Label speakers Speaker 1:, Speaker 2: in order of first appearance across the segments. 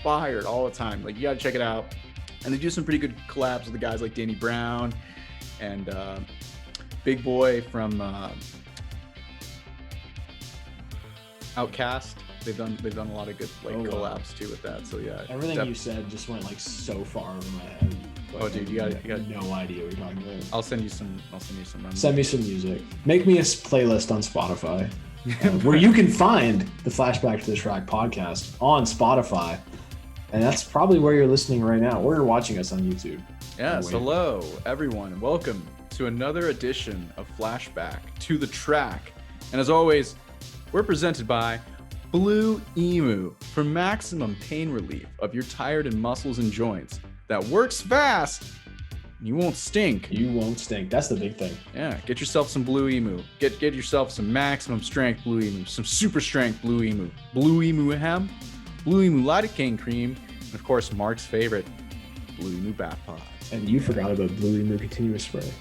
Speaker 1: fired all the time. Like, you got to check it out. And they do some pretty good collabs with the guys like Danny Brown and Big Boy from Outcast. They've done a lot of good collabs too with that. So yeah,
Speaker 2: everything you said just went like so far over my head.
Speaker 1: Oh, dude, you got
Speaker 2: no idea what you're talking about.
Speaker 1: I'll send you some.
Speaker 2: Send me some music. Make me a playlist on Spotify, where you can find the Flashback to the Track podcast on Spotify, and that's probably where you're listening right now, or you're watching us on YouTube.
Speaker 1: Yes, hello everyone, welcome to another edition of Flashback to the Track, and as always, we're presented by Blue Emu for maximum pain relief of your tired and muscles and joints. That works fast. You won't stink.
Speaker 2: You won't stink. That's the big thing.
Speaker 1: Yeah, get yourself some Blue Emu. Get yourself some maximum strength Blue Emu, some super strength Blue Emu, Blue Emu hemp, Blue Emu lidocaine cream, and of course Mark's favorite, Blue Emu bath pods.
Speaker 2: And you forgot about Blue Emu continuous spray.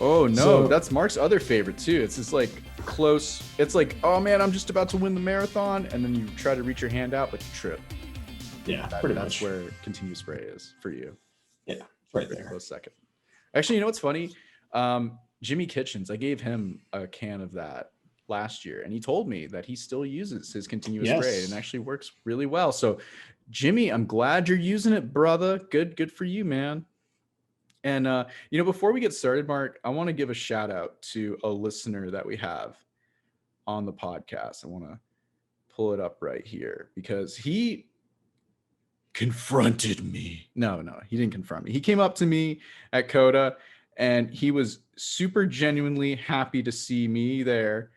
Speaker 1: Oh no, that's Mark's other favorite too. It's just like close. It's like, oh man, I'm just about to win the marathon, and then you try to reach your hand out, but you trip.
Speaker 2: Yeah,
Speaker 1: pretty much. That's where continuous spray is for you.
Speaker 2: Yeah, right there.
Speaker 1: Close second. Actually, you know what's funny? Jimmy Kitchens, I gave him a can of that last year, and he told me that he still uses his continuous spray and actually works really well. So, Jimmy, I'm glad you're using it, brother. Good for you, man. And before we get started, Mark, I want to give a shout out to a listener that we have on the podcast. I want to pull it up right here because he confronted me. No, he didn't confront me. He came up to me at COTA and he was super genuinely happy to see me there.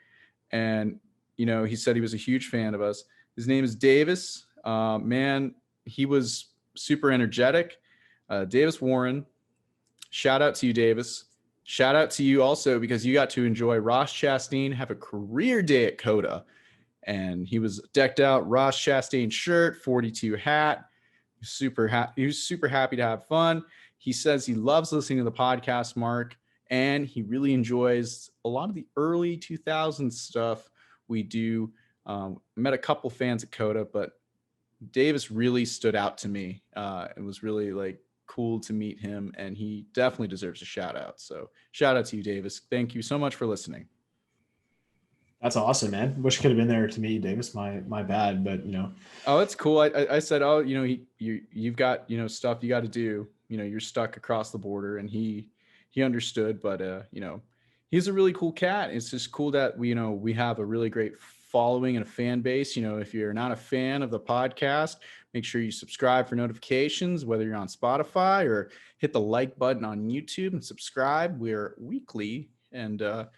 Speaker 1: And, he said he was a huge fan of us. His name is Davis. Man, he was super energetic. Davis Warren. Shout out to you, Davis. Shout out to you also because you got to enjoy Ross Chastain have a career day at COTA. And he was decked out, Ross Chastain shirt, 42 hat. He was super happy to have fun. He says he loves listening to the podcast, Mark, and he really enjoys a lot of the early 2000s stuff we do. Met a couple fans at COTA, but Davis really stood out to me. It was really cool to meet him, and he definitely deserves a shout out. So shout out to you, Davis. Thank you so much for listening.
Speaker 2: That's awesome, man. Wish I could have been there to meet Davis. My bad, but
Speaker 1: Oh, it's cool. I said, oh, you've got stuff you got to do. You're stuck across the border, and he understood. But he's a really cool cat. It's just cool that we have a really great following and a fan base. If you're not a fan of the podcast, make sure you subscribe for notifications, whether you're on Spotify or hit the like button on YouTube and subscribe. We're weekly and a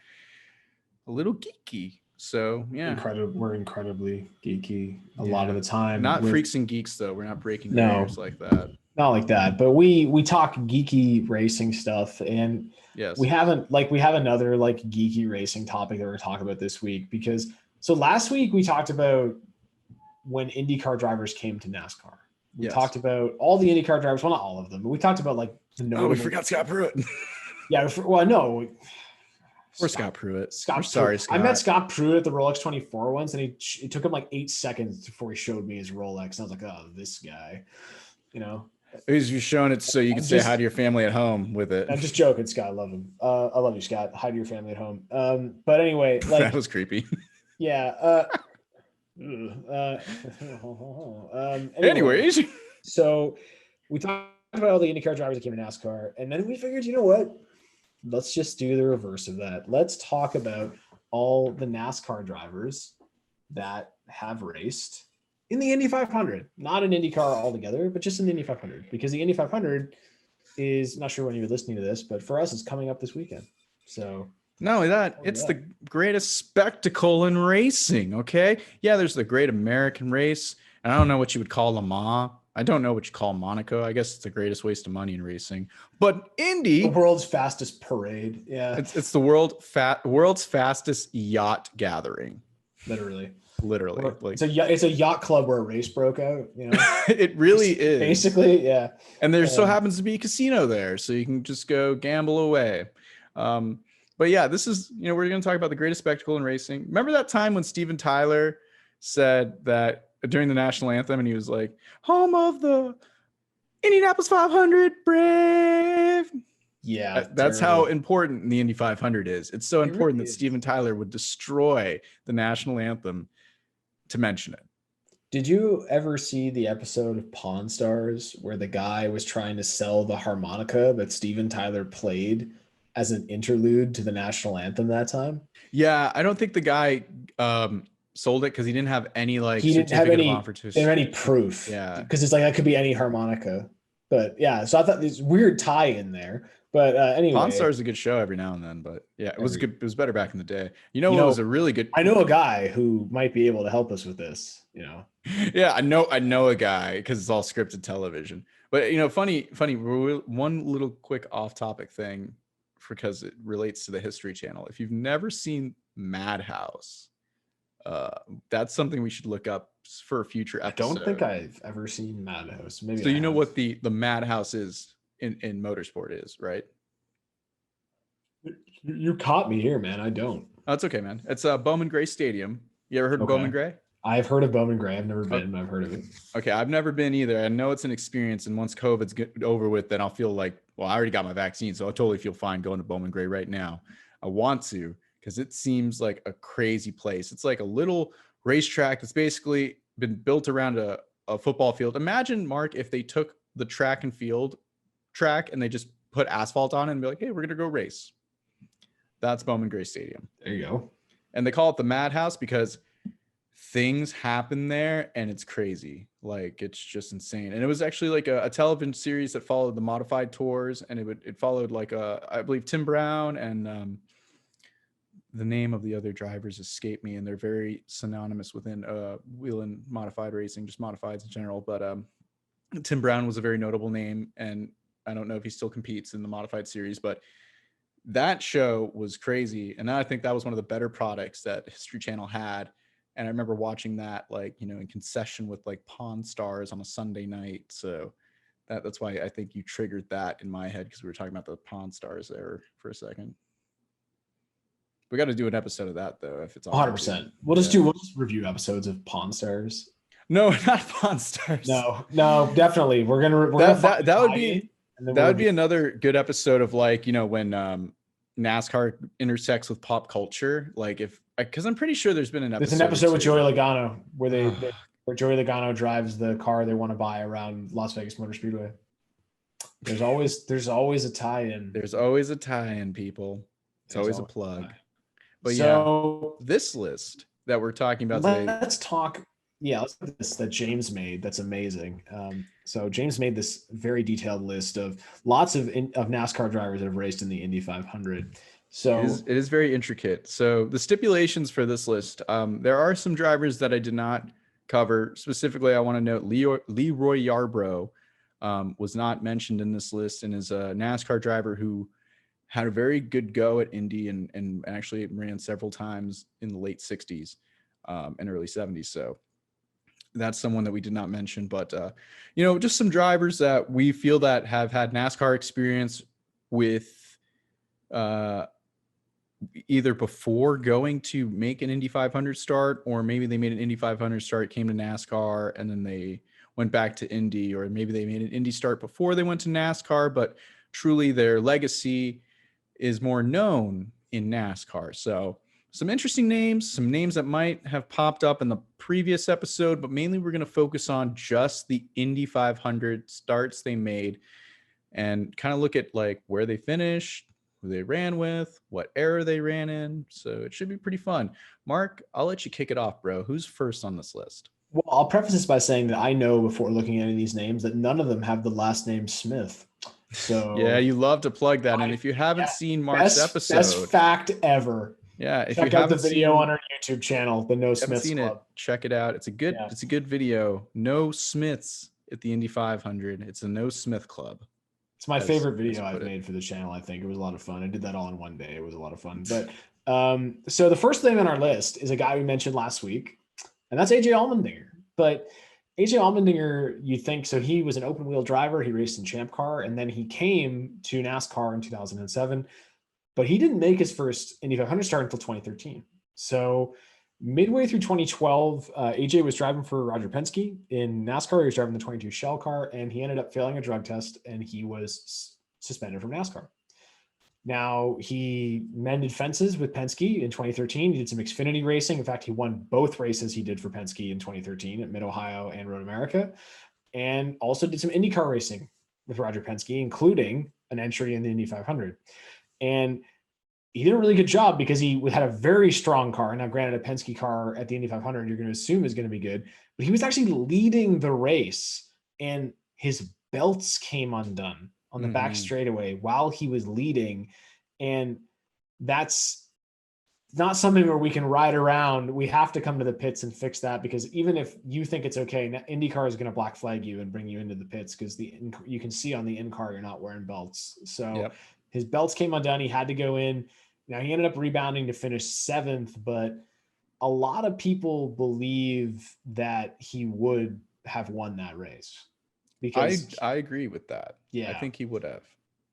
Speaker 1: little geeky. So yeah,
Speaker 2: we're incredibly geeky a lot of the time.
Speaker 1: Not freaks and geeks though. We're not breaking barriers like that.
Speaker 2: Not like that. But we talk geeky racing stuff, and
Speaker 1: yes,
Speaker 2: we have another geeky racing topic that we're gonna talk about this week because last week we talked about when IndyCar drivers came to NASCAR. We talked about all the IndyCar drivers. Well, not all of them, but we talked about the notable.
Speaker 1: Oh, we forgot Scott Pruitt.
Speaker 2: Yeah. No.
Speaker 1: Or Scott Pruitt.
Speaker 2: Sorry, Scott. I met Scott Pruitt at the Rolex 24 once, and it took him 8 seconds before he showed me his Rolex. And I was like, oh, this guy,
Speaker 1: He's showing it so you can say hi to your family at home with it.
Speaker 2: I'm just joking, Scott. I love him. I love you, Scott. Hi to your family at home. But anyway,
Speaker 1: that was creepy.
Speaker 2: Yeah.
Speaker 1: Anyways,
Speaker 2: so we talked about all the IndyCar drivers that came to NASCAR, and then we figured, you know what? Let's just do the reverse of that. Let's talk about all the NASCAR drivers that have raced in the Indy 500, not in IndyCar altogether, but just in the Indy 500, because the Indy 500 is, not sure when you're listening to this, but for us, it's coming up this weekend. So
Speaker 1: not only that, it's the greatest spectacle in racing. Okay. Yeah. There's the Great American Race. And I don't know what you would call Le Mans. I don't know what you call Monaco. I guess it's the greatest waste of money in racing. But Indy,
Speaker 2: the world's fastest parade. Yeah.
Speaker 1: It's the world's fastest yacht gathering.
Speaker 2: Literally.
Speaker 1: It's
Speaker 2: a yacht club where a race broke out,
Speaker 1: It really is.
Speaker 2: Basically, yeah.
Speaker 1: And there so happens to be a casino there, so you can just go gamble away. But yeah, this is, we're going to talk about the greatest spectacle in racing. Remember that time when Steven Tyler said that during the national anthem, and he was like, "Home of the Indianapolis 500, brave."
Speaker 2: Yeah,
Speaker 1: That's how important the Indy 500 is. It's so important
Speaker 2: really
Speaker 1: that
Speaker 2: is.
Speaker 1: Steven Tyler would destroy the national anthem to mention it.
Speaker 2: Did you ever see the episode of Pawn Stars where the guy was trying to sell the harmonica that Steven Tyler played as an interlude to the national anthem that time?
Speaker 1: Yeah, I don't think the guy sold it because he didn't have any like
Speaker 2: He didn't have any proof.
Speaker 1: Yeah,
Speaker 2: because it's like that could be any harmonica. But yeah, so I thought this weird tie in there. But anyway,
Speaker 1: Pawn Stars is a good show every now and then, but yeah, it was good. It was better back in the day. What was a really good.
Speaker 2: I know a guy who might be able to help us with this.
Speaker 1: Yeah, I know a guy because it's all scripted television. But funny. One little quick off-topic thing, because it relates to the History Channel. If you've never seen Madhouse, that's something we should look up for a future episode.
Speaker 2: I don't think I've ever seen Madhouse. Maybe.
Speaker 1: So you know what the Madhouse is in motorsport is, right?
Speaker 2: You caught me here, man. I don't.
Speaker 1: Oh, it's okay, man. It's Bowman Gray Stadium. You ever heard of Bowman Gray?
Speaker 2: I've heard of Bowman Gray. I've never been, but I've heard of it.
Speaker 1: Okay, I've never been either. I know it's an experience, and once COVID's over with, then I'll feel like, well, I already got my vaccine, so I'll totally feel fine going to Bowman Gray right now. I want to, because it seems like a crazy place. It's like a little racetrack that's basically been built around a football field. Imagine, Mark, if they took the track and field track and they just put asphalt on it and be like, hey, we're going to go race. That's Bowman Gray Stadium.
Speaker 2: There you go.
Speaker 1: And they call it the Madhouse because things happen there and it's crazy. Like, it's just insane. And it was actually like a television series that followed the modified tours, and it followed like I believe Tim Brown and the name of the other drivers escape me, and they're very synonymous within wheel and modified racing, just modifieds in general. But Tim Brown was a very notable name, and I don't know if he still competes in the modified series, but that show was crazy. And I think that was one of the better products that History Channel had. And I remember watching that, like, in concession with like Pawn Stars on a Sunday night. So that's why I think you triggered that in my head, because we were talking about the Pawn Stars there for a second. We got to do an episode of that though, if it's
Speaker 2: 100%. We'll just review episodes of Pawn Stars.
Speaker 1: No, not Pawn Stars.
Speaker 2: No, definitely. That
Speaker 1: would be another good episode of, like, when NASCAR intersects with pop culture. Like, because I'm pretty sure there's been an episode.
Speaker 2: There's an episode with Joey Logano where Joey Logano drives the car they want to buy around Las Vegas Motor Speedway. There's always a tie-in.
Speaker 1: There's always a tie-in, people. It's always a plug. But this list that we're talking about today.
Speaker 2: Let's talk this that James made. That's amazing. So James made this very detailed list of lots of NASCAR drivers that have raced in the Indy 500. So
Speaker 1: it is very intricate. So the stipulations for this list, there are some drivers that I did not cover. Specifically, I want to note Leroy Yarbrough was not mentioned in this list, and is a NASCAR driver who had a very good go at Indy and actually ran several times in the late 60s and early 70s. So that's someone that we did not mention, but just some drivers that we feel that have had NASCAR experience with either before going to make an Indy 500 start, or maybe they made an Indy 500 start, came to NASCAR, and then they went back to Indy, or maybe they made an Indy start before they went to NASCAR, but truly their legacy is more known in NASCAR. So some interesting names, some names that might have popped up in the previous episode, but mainly we're going to focus on just the Indy 500 starts they made and kind of look at like where they finished, who they ran with, what era they ran in. So it should be pretty fun. Mark, I'll let you kick it off, bro. Who's first on this list?
Speaker 2: Well, I'll preface this by saying that I know before looking at any of these names that none of them have the last name Smith. So
Speaker 1: yeah, you love to plug that. And if you haven't seen Mark's episode,
Speaker 2: best fact ever.
Speaker 1: Yeah, if
Speaker 2: check
Speaker 1: you
Speaker 2: out the video on our YouTube channel, the No Smiths Club.
Speaker 1: Check it out. It's a good video. No Smiths at the Indy 500. It's a No Smith Club.
Speaker 2: It's my favorite video I've made for the channel. I think it was a lot of fun. I did that all in one day. It was a lot of fun. But so the first thing on our list is a guy we mentioned last week, and that's AJ Allmendinger. But AJ Allmendinger, you think, so he was an open wheel driver. He raced in Champ Car, and then he came to NASCAR in 2007, but he didn't make his first Indy 500 start until 2013. So Midway through 2012, AJ was driving for Roger Penske in NASCAR. He was driving the 22 Shell car, and he ended up failing a drug test, and he was suspended from NASCAR. Now, he mended fences with Penske in 2013. He did some Xfinity racing. In fact, he won both races he did for Penske in 2013 at Mid-Ohio and Road America, and also did some IndyCar racing with Roger Penske, including an entry in the Indy 500. And he did a really good job because he had a very strong car. Now, granted, a Penske car at the Indy 500, you're going to assume is going to be good, but he was actually leading the race, and his belts came undone on the back straightaway while he was leading. And that's not something where we can ride around. We have to come to the pits and fix that, because even if you think it's okay, IndyCar is going to black flag you and bring you into the pits, because you can see on the in-car you're not wearing belts. So his belts came undone. He had to go in. Now, he ended up rebounding to finish 7th, but a lot of people believe that he would have won that race. Because
Speaker 1: I agree with that.
Speaker 2: Yeah.
Speaker 1: I think he would have.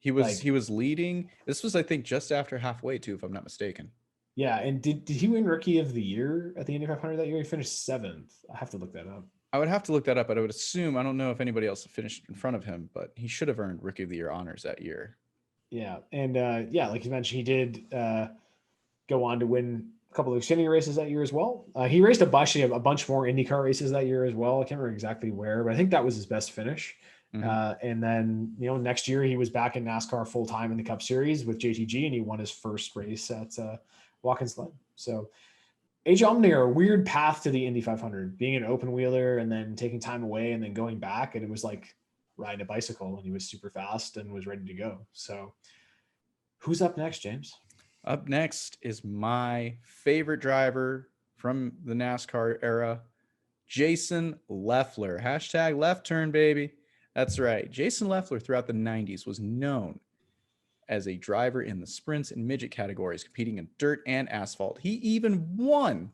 Speaker 1: He was leading. This was, I think, just after halfway too, if I'm not mistaken.
Speaker 2: Yeah. And did he win Rookie of the Year at the Indy 500 that year? He finished 7th. I have to look that up.
Speaker 1: I would have to look that up, but I would assume, I don't know if anybody else finished in front of him, but he should have earned Rookie of the Year honors that year.
Speaker 2: Yeah. And like you mentioned, he did go on to win a couple of Xfinity races that year as well. He raced a bunch more IndyCar races that year as well. I can't remember exactly where, but I think that was his best finish. And then, next year he was back in NASCAR full time in the Cup Series with JTG, and he won his first race at Watkins Glen. So AJ Allmendinger, a weird path to the Indy 500, being an open wheeler and then taking time away and then going back. And it was like riding a bicycle, and he was super fast and was ready to go. So who's up next, James?
Speaker 1: Up next is my favorite driver from the NASCAR era, Jason Leffler. Hashtag left turn, baby. That's right. Jason Leffler throughout the 90s was known as a driver in the sprints and midget categories, competing in dirt and asphalt. He even won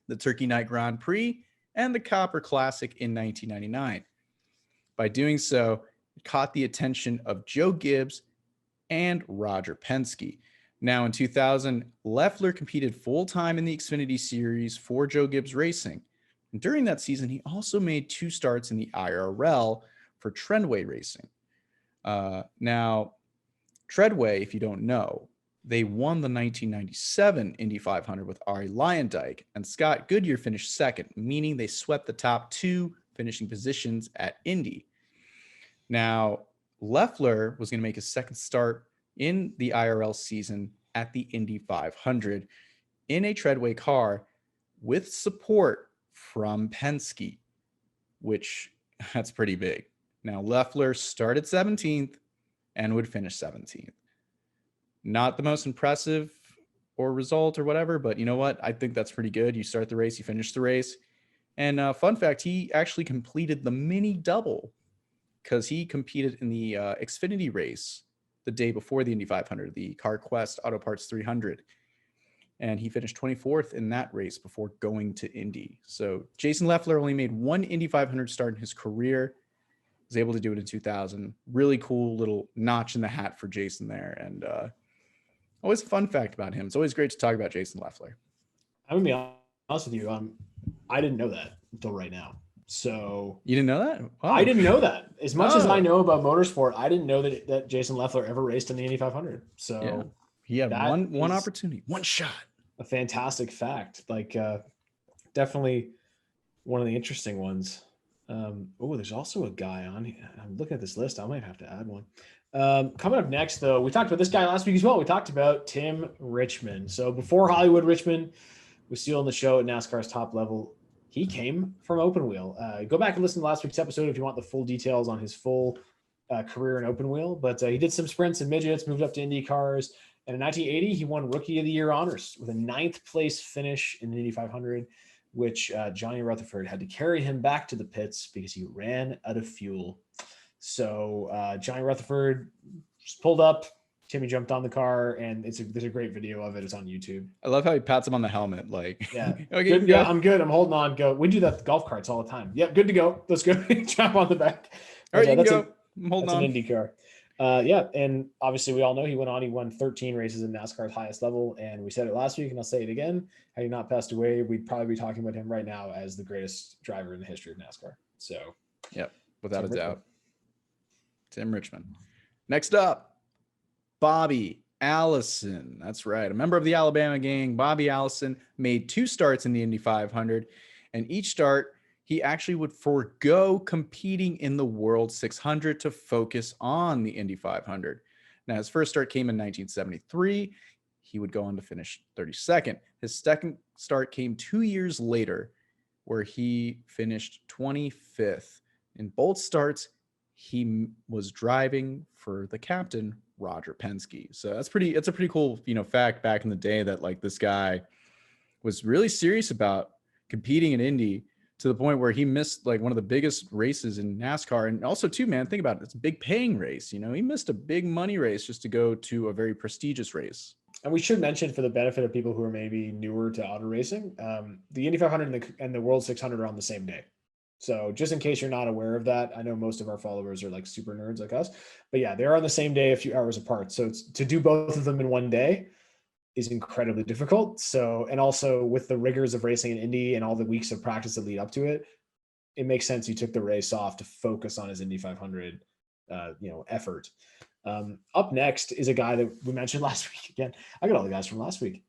Speaker 1: the Turkey Night Grand Prix and the Copper Classic in 1999. By doing so, it caught the attention of Joe Gibbs and Roger Penske. Now, in 2000, Leffler competed full-time in the Xfinity Series for Joe Gibbs Racing. And during that season, he also made 2 starts in the IRL for Treadway Racing. Now, Treadway, if you don't know, they won the 1997 Indy 500 with Arie Luyendyk, and Scott Goodyear finished 2nd, meaning they swept the top 2 finishing positions at Indy. Now, Leffler was going to make his 2nd start in the IRL season at the Indy 500 in a Treadway car with support from Penske, which that's pretty big. Now, Leffler started 17th and would finish 17th. Not the most impressive or result or whatever, but you know what? I think that's pretty good. You start the race, you finish the race. And fun fact, he actually completed the mini double because he competed in the Xfinity race the day before the Indy 500, the CarQuest Auto Parts 300. And he finished 24th in that race before going to Indy. So Jason Leffler only made 1 Indy 500 start in his career. Was able to do it in 2000. Really cool little notch in the hat for Jason there. And always a fun fact about him. It's always great to talk about Jason Leffler.
Speaker 2: I'm going to be honest with you. I didn't know that until right now. So
Speaker 1: you didn't know that?
Speaker 2: Oh. I didn't know that. As much as I know about motorsport, I didn't know that Jason Leffler ever raced in the Indy 500. So
Speaker 1: yeah. He had one opportunity, one shot.
Speaker 2: A fantastic fact. Like definitely one of the interesting ones. There's also a guy on here. I'm looking at this list. I might have to add one. Coming up next, though, we talked about this guy last week as well. We talked about Tim Richmond. So before Hollywood Richmond was stealing the show at NASCAR's top level, he came from open wheel. Go back and listen to last week's episode if you want the full details on his full career in open wheel. But he did some sprints and midgets, moved up to Indy cars. And in 1980, he won Rookie of the Year honors with a 9th place finish in the Indy 500, which Johnny Rutherford had to carry him back to the pits because he ran out of fuel. So Johnny Rutherford just pulled up. Timmy jumped on the car, and there's a great video of it. It's on YouTube.
Speaker 1: I love how he pats him on the helmet. Like,
Speaker 2: yeah,
Speaker 1: okay,
Speaker 2: good, yeah, I'm good. I'm holding on. Go. We do that with golf carts all the time. Yep, good to go. Let's go. Jump on the back.
Speaker 1: All right, you can go. I'm holding
Speaker 2: on.
Speaker 1: on.
Speaker 2: An Indy car. Yeah, and obviously we all know he won 13 races in NASCAR's highest level, and we said it last week, and I'll say it again. Had he not passed away, we'd probably be talking about him right now as the greatest driver in the history of NASCAR. So,
Speaker 1: yep, without a
Speaker 2: Tim Richmond.
Speaker 1: doubt. Tim Richmond. Next up, Bobby Allison. That's right. A member of the Alabama gang, Bobby Allison made 2 starts in the Indy 500, and each start he actually would forego competing in the World 600 to focus on the Indy 500. Now, his first start came in 1973. He would go on to finish 32nd. His second start came 2 years later, where he finished 25th. In both starts, he was driving for the captain, Roger Penske. So it's a pretty cool, fact back in the day that like this guy was really serious about competing in Indy to the point where he missed like one of the biggest races in NASCAR. And also too, man, think about it. It's a big paying race. He missed a big money race just to go to a very prestigious race.
Speaker 2: And we should mention, for the benefit of people who are maybe newer to auto racing, the Indy 500 and the World 600 are on the same day. So just in case you're not aware of that, I know most of our followers are like super nerds like us, but yeah, they're on the same day, a few hours apart. So to do both of them in one day is incredibly difficult. So, and also with the rigors of racing in Indy and all the weeks of practice that lead up to it, it makes sense he took the race off to focus on his Indy 500, effort. Up next is a guy that we mentioned last week. Again, I got all the guys from last week.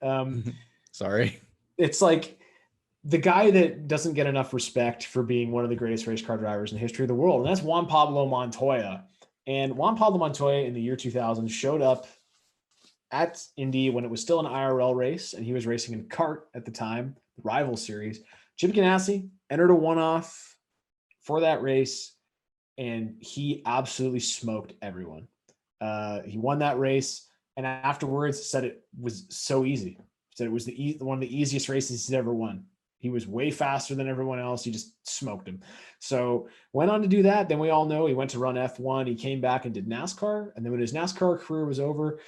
Speaker 1: Sorry.
Speaker 2: It's like the guy that doesn't get enough respect for being one of the greatest race car drivers in the history of the world. And that's Juan Pablo Montoya. And Juan Pablo Montoya in the year 2000 showed up at Indy when it was still an IRL race, and he was racing in kart at the time, the rival series. Chip Ganassi entered a one-off for that race, and he absolutely smoked everyone. He won that race, and afterwards said it was so easy. Said it was one of the easiest races he's ever won. He was way faster than everyone else. He just smoked him. So went on to do that. Then we all know he went to run F1. He came back and did NASCAR. And then when his NASCAR career was over,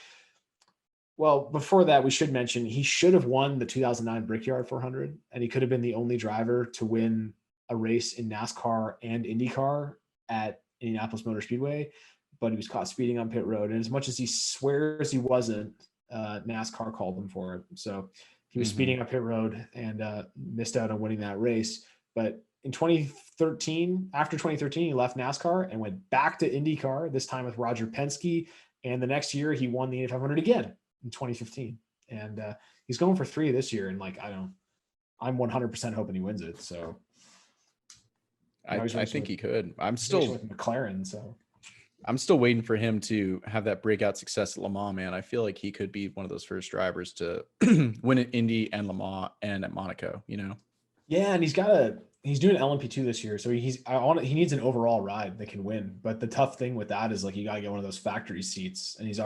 Speaker 2: well, before that, we should mention he should have won the 2009 Brickyard 400, and he could have been the only driver to win a race in NASCAR and IndyCar at Indianapolis Motor Speedway, but he was caught speeding on pit road. And as much as he swears he wasn't, NASCAR called him for it. So he was speeding up pit road and missed out on winning that race. But in 2013, after 2013, he left NASCAR and went back to IndyCar, this time with Roger Penske. And the next year he won the Indy 500 again in 2015. And he's going for 3 this year. And like, I'm 100% hoping he wins it. So
Speaker 1: I think he could. I'm still
Speaker 2: with McLaren. So
Speaker 1: I'm still waiting for him to have that breakout success at Le Mans, man. I feel like he could be one of those first drivers to win at Indy and Le Mans and at Monaco,
Speaker 2: Yeah, and he's doing LMP2 this year, so he needs an overall ride that can win. But the tough thing with that is like you gotta get one of those factory seats, and he's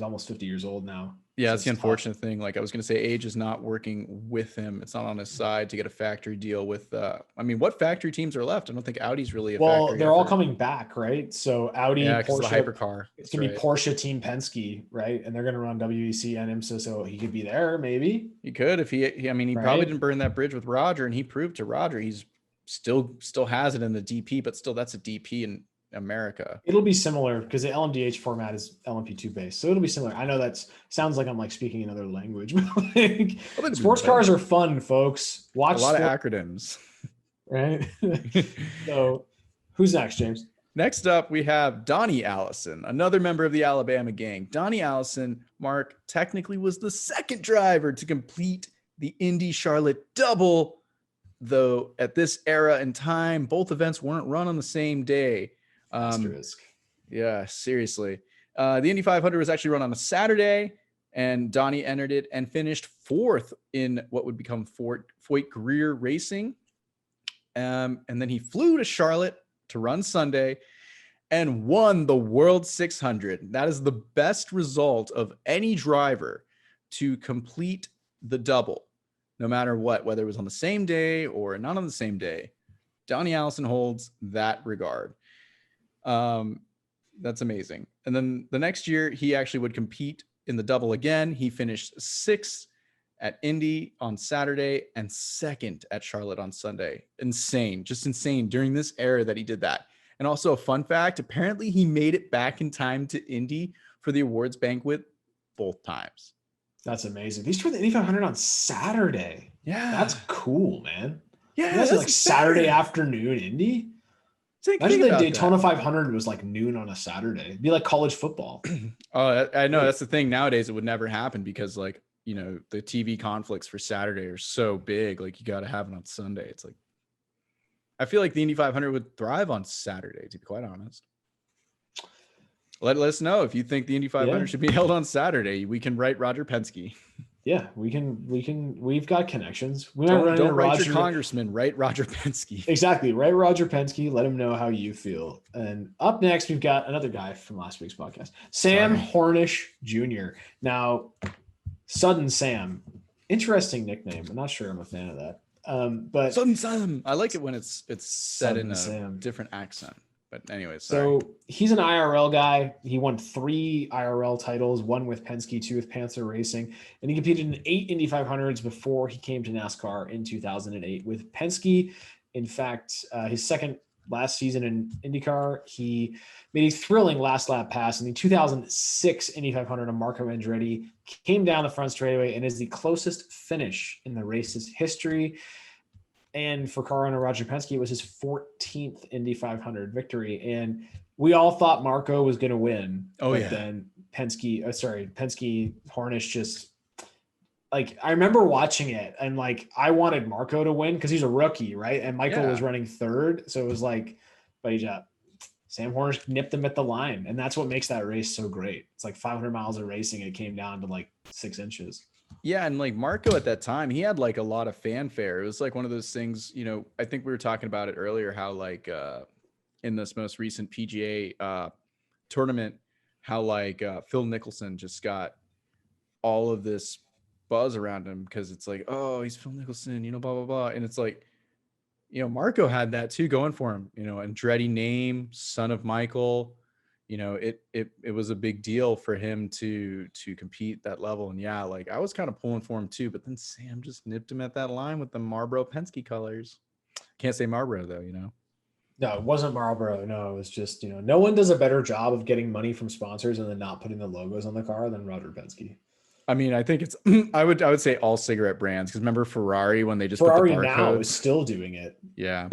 Speaker 2: almost 50 years old now.
Speaker 1: Yeah,
Speaker 2: so
Speaker 1: that's the unfortunate thing. Like I was gonna say, age is not working with him. It's not on his side to get a factory deal with. What factory teams are left? I don't think Audi's really a factory.
Speaker 2: Well, they're all coming back, right? So Audi, Porsche,
Speaker 1: the hypercar.
Speaker 2: It's gonna be Porsche Team Penske, right? And they're gonna run WEC and IMSA, so he could be there, maybe.
Speaker 1: He could if he probably didn't burn that bridge with Roger, and he proved to Roger he's still has it in the DP, but still that's a DP in America.
Speaker 2: It'll be similar because the LMDH format is LMP2 based, so it'll be similar. I know that sounds like I'm like speaking another language, but like, sports cars are fun, folks. Watch
Speaker 1: a lot of acronyms,
Speaker 2: right? So, who's next, James?
Speaker 1: Next up, we have Donny Allison, another member of the Alabama gang. Donny Allison, Mark, technically was the second driver to complete the Indy Charlotte double, though at this era and time, both events weren't run on the same day.
Speaker 2: Asterisk.
Speaker 1: Yeah, seriously. The Indy 500 was actually run on a Saturday, and Donny entered it and finished 4th in what would become Foyt Greer Racing. And then he flew to Charlotte to run Sunday and won the World 600. That is the best result of any driver to complete the double, no matter what, whether it was on the same day or not on the same day. Donny Allison holds that regard. That's amazing. And then the next year, he actually would compete in the double again. He finished 6th at Indy on Saturday and 2nd at Charlotte on Sunday. Insane, just insane during this era that he did that. And also a fun fact, apparently he made it back in time to Indy for the awards banquet both times.
Speaker 2: That's amazing. These were the Indy 500 on Saturday.
Speaker 1: Yeah.
Speaker 2: That's cool, man.
Speaker 1: Yeah.
Speaker 2: That's like Saturday afternoon Indy. Imagine the Daytona 500 was like noon on a Saturday. It'd be like college football.
Speaker 1: Oh, I know. That's the thing. Nowadays, it would never happen because, like, you know, the TV conflicts for Saturday are so big. Like, you got to have it on Sunday. It's like, I feel like the Indy 500 would thrive on Saturday, to be quite honest. Let us know if you think the Indy 500 should be held on Saturday. We can write Roger Penske.
Speaker 2: Yeah, we've got connections.
Speaker 1: Don't write your congressman, write Roger Penske.
Speaker 2: Exactly. Write Roger Penske. Let him know how you feel. And up next, we've got another guy from last week's podcast, Sam Hornish Jr. Now, Sudden Sam, interesting nickname. I'm not sure I'm a fan of that. But
Speaker 1: Sudden Sam. I like it when it's said in a
Speaker 2: Sam.
Speaker 1: different accent. But anyways,
Speaker 2: so he's an IRL guy. He won 3 IRL titles, 1 with Penske, 2 with Panther Racing, and he competed in 8 Indy 500s before he came to NASCAR in 2008 with Penske. In fact, his second last season in IndyCar, he made a thrilling last lap pass in the 2006 Indy 500 on Marco Andretti, came down the front straightaway, and is the closest finish in the race's history. And for car owner Roger Penske, it was his 14th Indy 500 victory. And we all thought Marco was going to win. Then Penske, Hornish just, like, I remember watching it and, like, I wanted Marco to win because he's a rookie, right? And Michael was running third. So it was like, but Sam Hornish nipped him at the line. And that's what makes that race so great. It's like 500 miles of racing. And it came down to like 6 inches.
Speaker 1: Yeah, and like Marco at that time, he had like a lot of fanfare. It was like one of those things, you know, I think we were talking about it earlier, how like in this most recent PGA tournament, how like Phil Mickelson just got all of this buzz around him because it's like, oh, he's Phil Mickelson, you know, blah, blah, blah. And it's like, you know, Marco had that too going for him, you know, Andretti name, son of Michael. You know, it was a big deal for him to compete that level. And yeah, like I was kind of pulling for him too, but then Sam just nipped him at that line with the Marlboro Penske colors. Can't say Marlboro though, you know?
Speaker 2: No, it wasn't Marlboro. No, it was just, you know, no one does a better job of getting money from sponsors and then not putting the logos on the car than Roger Penske.
Speaker 1: I mean, I think it's, I would say all cigarette brands. Cause remember Ferrari when they just
Speaker 2: Ferrari
Speaker 1: put the barcode
Speaker 2: now is still doing it.
Speaker 1: Yeah.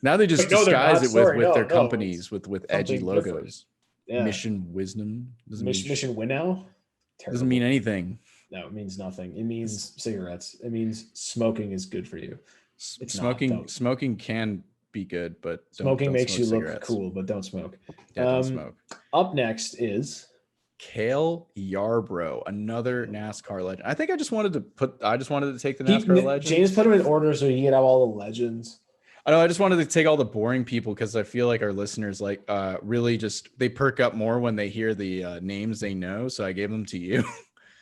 Speaker 1: Now they just disguise it with their companies with edgy logos. Different.
Speaker 2: Yeah.
Speaker 1: Mission Wisdom.
Speaker 2: Mission Winnow?
Speaker 1: Doesn't mean anything.
Speaker 2: No, it means nothing. It means cigarettes. It means smoking is good for you.
Speaker 1: Smoking can be good, but
Speaker 2: smoking makes you
Speaker 1: cigarettes.
Speaker 2: Look cool, but don't smoke.
Speaker 1: Yeah, don't smoke.
Speaker 2: Up next is
Speaker 1: Kale Yarbrough, another NASCAR legend. I think I just wanted to take the NASCAR legends.
Speaker 2: James put them in order so he could have all the legends.
Speaker 1: I know. I just wanted to take all the boring people because I feel like our listeners like really just they perk up more when they hear the names they know. So I gave them to you.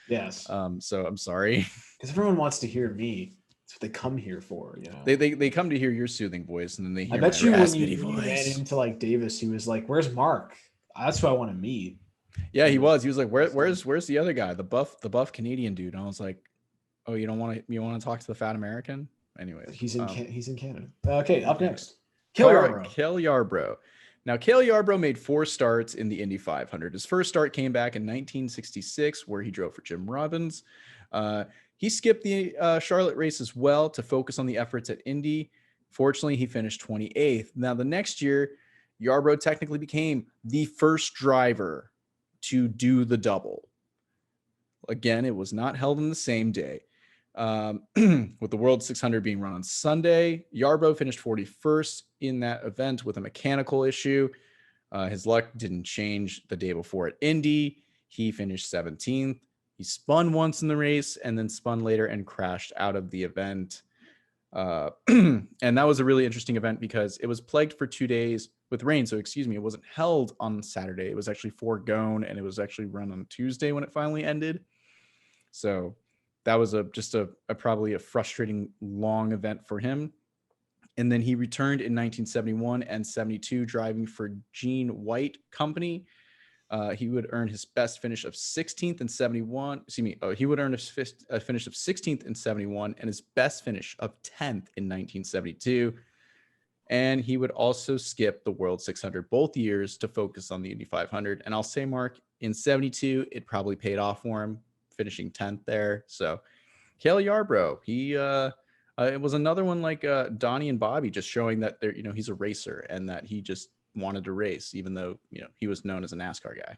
Speaker 2: Yes.
Speaker 1: So I'm sorry.
Speaker 2: Because everyone wants to hear me. That's what they come here for. You know.
Speaker 1: They come to hear your soothing voice and then they hear.
Speaker 2: I bet you when you ran into like Davis, he was like, "Where's Mark? That's who I want to meet."
Speaker 1: Yeah, he was. He was like, "Where's the other guy? The buff Canadian dude?" And I was like, "Oh, you want to talk to the fat American?" Anyways,
Speaker 2: he's in Canada. Okay, up next,
Speaker 1: Kale Yarbrough. Now, Kale Yarbrough made 4 starts in the Indy 500. His first start came back in 1966, where he drove for Jim Robbins. He skipped the Charlotte race as well to focus on the efforts at Indy. Fortunately, he finished 28th. Now, the next year, Yarbrough technically became the first driver to do the double. Again, it was not held on the same day. With the World 600 being run on Sunday, Yarbrough finished 41st in that event with a mechanical issue. His luck didn't change the day before at Indy. He finished 17th. He spun once in the race and then spun later and crashed out of the event. And that was a really interesting event because it was plagued for 2 days with rain. So, it wasn't held on Saturday. It was actually foregone and it was actually run on Tuesday when it finally ended. So that was probably a frustrating long event for him. And then he returned in 1971 and 72 driving for Gene White Company. He would earn his best finish of 16th in 71. He would earn a finish of 16th in 71 and his best finish of 10th in 1972. And he would also skip the World 600 both years to focus on the Indy 500. And I'll say, Mark, in 72, it probably paid off for him, finishing 10th there. So Kale Yarbrough, it was another one like Donny and Bobby, just showing that they're, he's a racer and that he just wanted to race, even though, he was known as a NASCAR guy.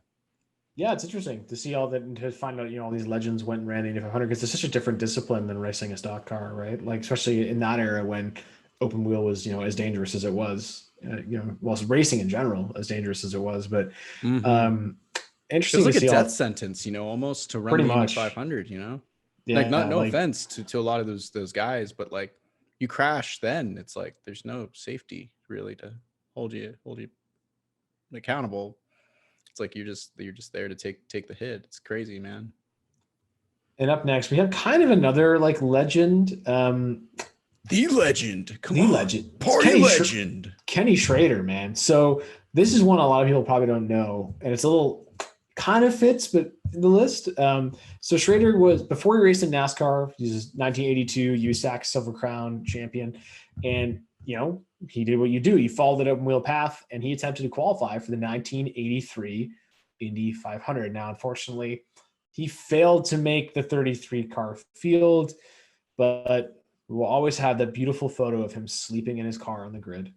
Speaker 2: Yeah, it's interesting to see all that and to find out, all these legends went and ran the Indy 500 because it's such a different discipline than racing a stock car, right? Like, especially in that era when open wheel was, as dangerous as it was, racing in general, as dangerous as it was. But interesting.
Speaker 1: It was like a death sentence, almost to run the Indy 500, Yeah, like no offense to a lot of those guys, but like you crash, then it's like there's no safety really to hold you accountable. It's like you're just there to take the hit. It's crazy, man.
Speaker 2: And up next, we have kind of another like legend.
Speaker 1: The legend. Come on.
Speaker 2: Legend.
Speaker 1: Party legend.
Speaker 2: Kenny Schrader, man. So this is one a lot of people probably don't know. And it's a little kind of fits, but in the list. So Schrader was, before he raced in NASCAR, he was 1982 USAC Silver Crown champion. And, he did what you do. He followed the open wheel path and he attempted to qualify for the 1983 Indy 500. Now, unfortunately, he failed to make the 33 car field, but we'll always have that beautiful photo of him sleeping in his car on the grid.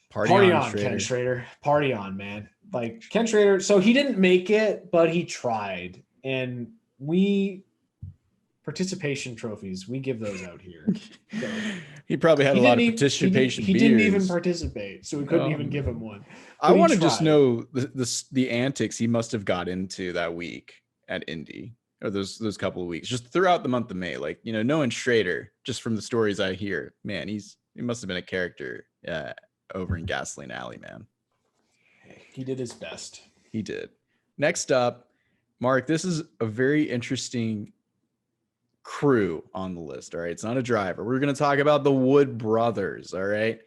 Speaker 2: Party on, Schrader. Ken Schrader. Party on, man. Like Ken Schrader. So he didn't make it, but he tried. And participation trophies, we give those out here. So
Speaker 1: he probably had a lot of participation.
Speaker 2: He didn't even participate, so we couldn't even give him one. But
Speaker 1: I want to just know the antics he must have got into that week at Indy, or those couple of weeks, just throughout the month of May. Like, knowing Schrader, just from the stories I hear, man, he must have been a character over in Gasoline Alley, man.
Speaker 2: He did his best.
Speaker 1: He did. Next up, Mark, this is a very interesting crew on the list. All right. It's not a driver. We're going to talk about the Wood brothers. All right.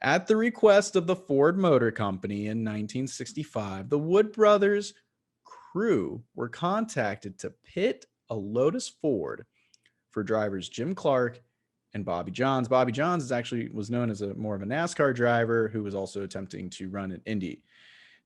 Speaker 1: At the request of the Ford Motor Company in 1965, the Wood brothers crew were contacted to pit a Lotus Ford for drivers Jim Clark and Bobby Johns. Bobby Johns was known as more of a NASCAR driver who was also attempting to run an Indy.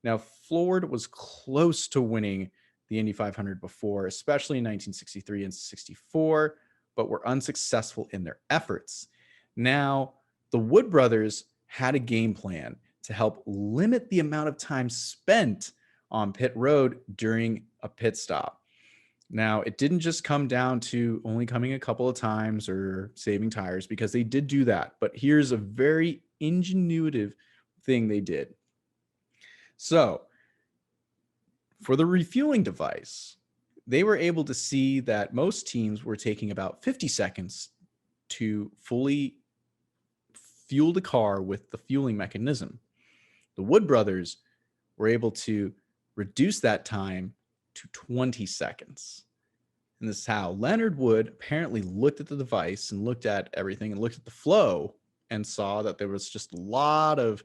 Speaker 1: Now, Ford was close to winning the Indy 500 before, especially in 1963 and 64, but were unsuccessful in their efforts. Now, the Wood brothers had a game plan to help limit the amount of time spent on pit road during a pit stop. Now, it didn't just come down to only coming a couple of times or saving tires, because they did do that. But here's a very ingenuitive thing they did. So, for the refueling device, they were able to see that most teams were taking about 50 seconds to fully fuel the car with the fueling mechanism. The Wood brothers were able to reduce that time to 20 seconds. And this is how Leonard Wood apparently looked at the device and looked at everything and looked at the flow and saw that there was just a lot of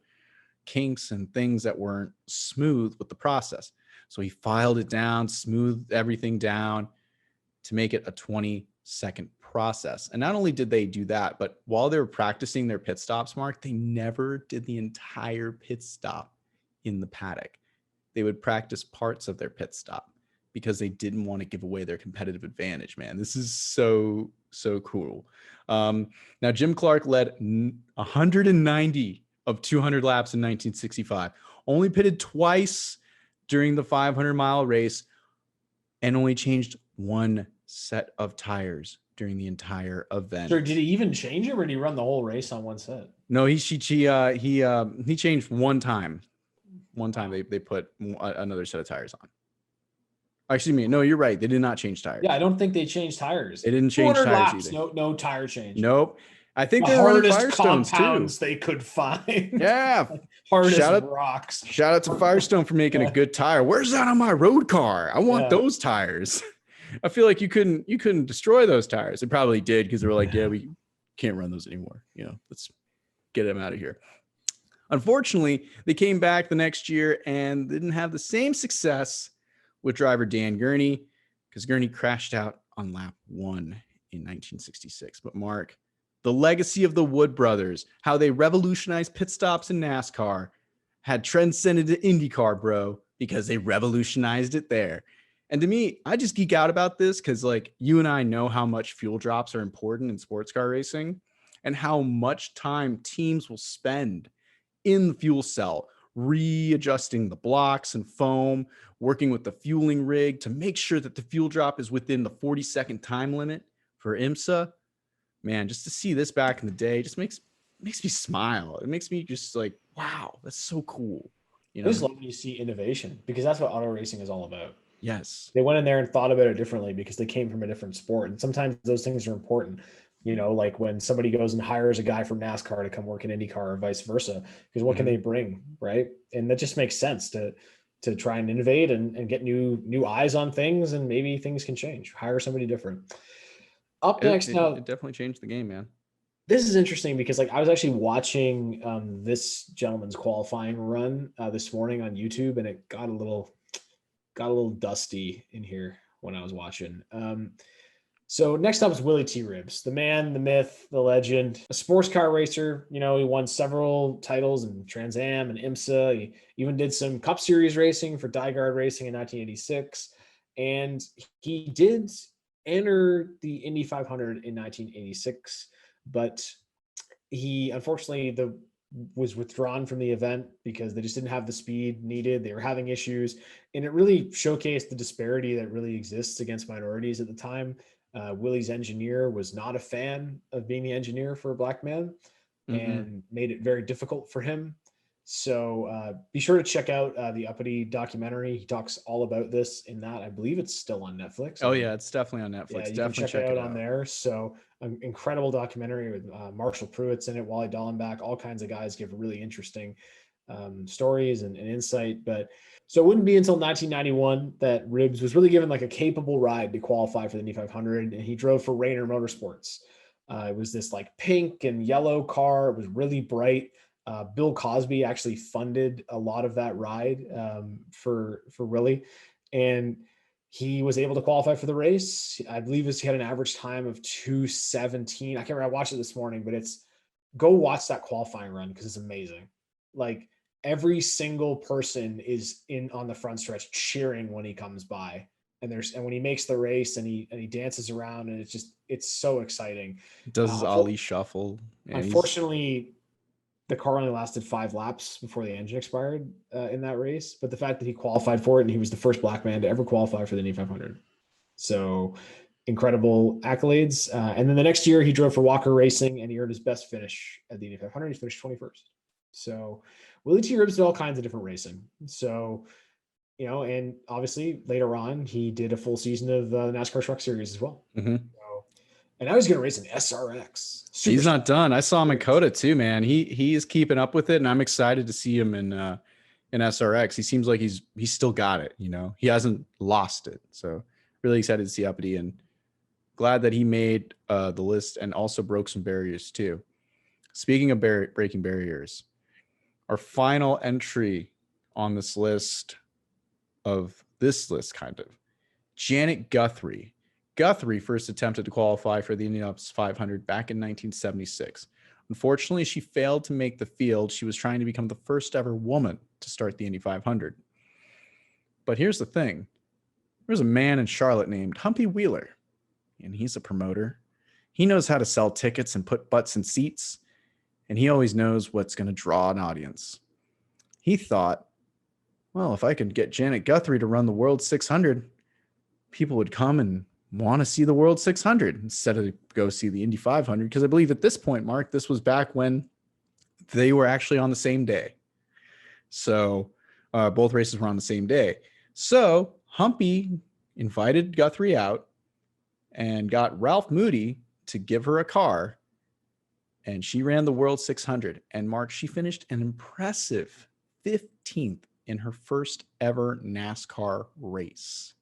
Speaker 1: kinks and things that weren't smooth with the process. So he filed it down, smoothed everything down to make it a 20-second process. And not only did they do that, but while they were practicing their pit stops, Mark, they never did the entire pit stop in the paddock. They would practice parts of their pit stop because they didn't want to give away their competitive advantage, man. This is so cool. Now, Jim Clark led 190 of 200 laps in 1965, only pitted twice during the 500-mile race, and only changed one set of tires during the entire event.
Speaker 2: So did he even change it, or did he run the whole race on one set?
Speaker 1: No, he changed one time. One time they put another set of tires on. Actually, no, you're right. They did not change tires.
Speaker 2: Yeah, I don't think they changed tires.
Speaker 1: They didn't change tires
Speaker 2: laps,
Speaker 1: either.
Speaker 2: No tire change.
Speaker 1: Nope. I think
Speaker 2: the
Speaker 1: they're running
Speaker 2: hardest
Speaker 1: Firestones
Speaker 2: compounds
Speaker 1: too.
Speaker 2: they could find.
Speaker 1: Yeah.
Speaker 2: Hardest rocks.
Speaker 1: Shout out to Firestone for making a good tire. Where's that on my road car? I want those tires. I feel like you couldn't destroy those tires. They probably did, because they were like, yeah, we can't run those anymore. Let's get them out of here. Unfortunately, they came back the next year and didn't have the same success with driver Dan Gurney, because Gurney crashed out on lap 1 in 1966. But Mark, The legacy of the Wood brothers, how they revolutionized pit stops in NASCAR, had transcended to IndyCar, bro, because they revolutionized it there. And to me, I just geek out about this because, like, you and I know how much fuel drops are important in sports car racing and how much time teams will spend in the fuel cell, readjusting the blocks and foam, working with the fueling rig to make sure that the fuel drop is within the 40-second time limit for IMSA. Man, just to see this back in the day just makes me smile. It makes me just like, wow, that's so cool. You
Speaker 2: I
Speaker 1: know?
Speaker 2: just love when you see innovation, because that's what auto racing is all about.
Speaker 1: Yes.
Speaker 2: They went in there and thought about it differently because they came from a different sport. And sometimes those things are important, you know, like when somebody goes and hires a guy from NASCAR to come work in IndyCar or vice versa, because what can they bring, right? And that just makes sense to try and innovate and get new eyes on things, and maybe things can change. Hire somebody different. Up next now,
Speaker 1: It definitely changed the game, man.
Speaker 2: this is interesting because, like, I was actually watching this gentleman's qualifying run this morning on YouTube, and it got a little dusty in here when I was watching. So next up is Willie T. Ribbs, the man, the myth, the legend, a sports car racer. You know, he won several titles in Trans Am and IMSA. He even did some Cup Series racing for Dyguard Racing in 1986. And he did enter the Indy 500 in 1986, but he unfortunately was withdrawn from the event because they just didn't have the speed needed. They were having issues, and it really showcased the disparity that really exists against minorities at the time. Willie's engineer was not a fan of being the engineer for a black man, and made it very difficult for him. So be sure to check out the Uppity documentary. He talks all about this in that. I believe it's still on Netflix.
Speaker 1: Oh yeah, it's definitely on Netflix.
Speaker 2: Yeah, you
Speaker 1: definitely
Speaker 2: can check it out on there. So an incredible documentary with Marshall Pruitt's in it, Wally Dallenbach, all kinds of guys give really interesting stories and insight. But so it wouldn't be until 1991 that Ribbs was really given like a capable ride to qualify for the Indy 500, and he drove for Rayner Motorsports. It was this like pink and yellow car. It was really bright. Bill Cosby actually funded a lot of that ride for Willie, and he was able to qualify for the race. I believe he had an average time of 2:17. I can't remember. I watched it this morning, but go watch that qualifying run because it's amazing. Like every single person is in on the front stretch cheering when he comes by, and when he makes the race and he dances around, and it's so exciting.
Speaker 1: Does his Ali shuffle? Yeah,
Speaker 2: unfortunately, the car only lasted 5 laps before the engine expired in that race. But the fact that he qualified for it, and he was the first black man to ever qualify for the Indy 500. So incredible accolades. And then the next year he drove for Walker Racing, and he earned his best finish at the Indy 500. He finished 21st. So Willie T. Ribbs did all kinds of different racing. So, you know, and obviously later on he did a full season of the NASCAR Truck Series as well. And I was going to race an SRX.
Speaker 1: He's not done. I saw him in Coda too, man. He is keeping up with it, and I'm excited to see him in SRX. He seems like he's still got it. You know, he hasn't lost it. So really excited to see Uppity, and glad that he made the list and also broke some barriers too. Speaking of breaking barriers, our final entry on this list, kind of, Janet Guthrie. Guthrie first attempted to qualify for the Indianapolis 500 back in 1976. Unfortunately, she failed to make the field. She was trying to become the first ever woman to start the Indy 500. But here's the thing. There's a man in Charlotte named Humpy Wheeler, and he's a promoter. He knows how to sell tickets and put butts in seats, and he always knows what's going to draw an audience. He thought, well, if I could get Janet Guthrie to run the World 600, people would come and want to see the World 600 instead of go see the Indy 500. Because I believe at this point, Mark, this was back when they were actually on the same day. So both races were on the same day. So Humpy invited Guthrie out and got Ralph Moody to give her a car. And she ran the World 600. And Mark, she finished an impressive 15th in her first ever NASCAR race.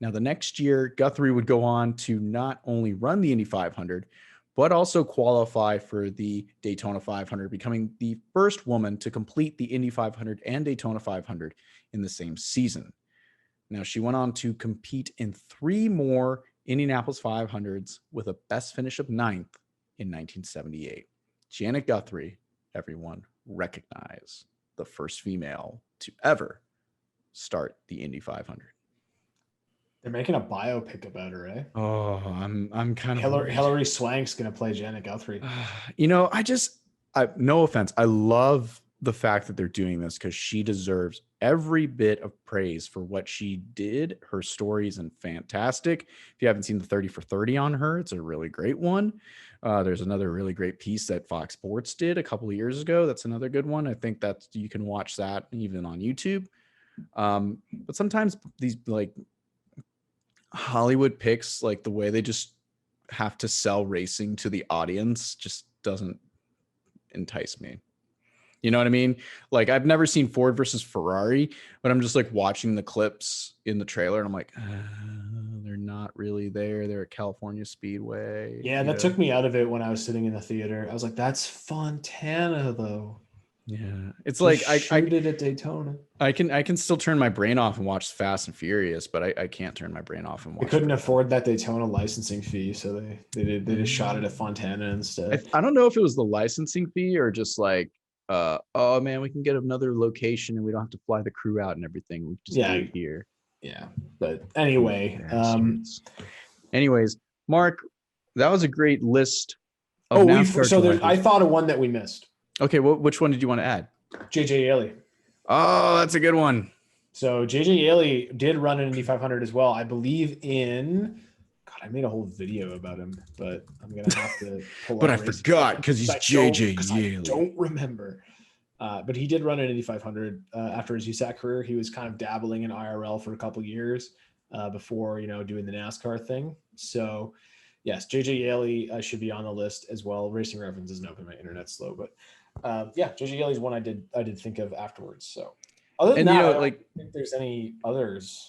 Speaker 1: Now, the next year, Guthrie would go on to not only run the Indy 500, but also qualify for the Daytona 500, becoming the first woman to complete the Indy 500 and Daytona 500 in the same season. Now, she went on to compete in 3 more Indianapolis 500s with a best finish of 9th in 1978. Janet Guthrie, everyone, recognize the first female to ever start the Indy 500.
Speaker 2: They're making a biopic about her, eh?
Speaker 1: Oh, I'm kind of
Speaker 2: Hillary Swank's gonna play Janet Guthrie.
Speaker 1: You know, no offense, I love the fact that they're doing this because she deserves every bit of praise for what she did. Her story is fantastic. If you haven't seen the 30 for 30 on her, it's a really great one. There's another really great piece that Fox Sports did a couple of years ago. That's another good one. I think that you can watch that even on YouTube. But sometimes these like Hollywood picks, like the way they just have to sell racing to the audience, just doesn't entice me. You know what I mean? Like, I've never seen Ford versus Ferrari, but I'm just like watching the clips in the trailer and I'm like, they're not really there. They're at California Speedway.
Speaker 2: Yeah, that took me out of it when I was sitting in the theater. I was like, that's Fontana though.
Speaker 1: Yeah, it's like I
Speaker 2: did at Daytona.
Speaker 1: I can still turn my brain off and watch Fast and Furious, but I can't turn my brain off and watch.
Speaker 2: They couldn't afford that Daytona licensing fee, so they just shot it at Fontana instead.
Speaker 1: I don't know if it was the licensing fee or just like, oh man, we can get another location and we don't have to fly the crew out and everything. We just do it here.
Speaker 2: Yeah, but anyway,
Speaker 1: anyways, Mark, that was a great list.
Speaker 2: I thought of one that we missed.
Speaker 1: Okay, which one did you want to add?
Speaker 2: JJ Yeley.
Speaker 1: Oh, that's a good one.
Speaker 2: So JJ Yeley did run an Indy 500 as well. I believe in. God, I made a whole video about him, but I'm gonna have to pull.
Speaker 1: But I forgot because he's JJ Yeley.
Speaker 2: I don't remember. But he did run an Indy 500 after his USAC career. He was kind of dabbling in IRL for a couple years before doing the NASCAR thing. So yes, JJ Yeley should be on the list as well. Racing Reference isn't open. My internet's slow, but. JJ Yeley's one I did think of afterwards. So other than that, I don't think there's any others.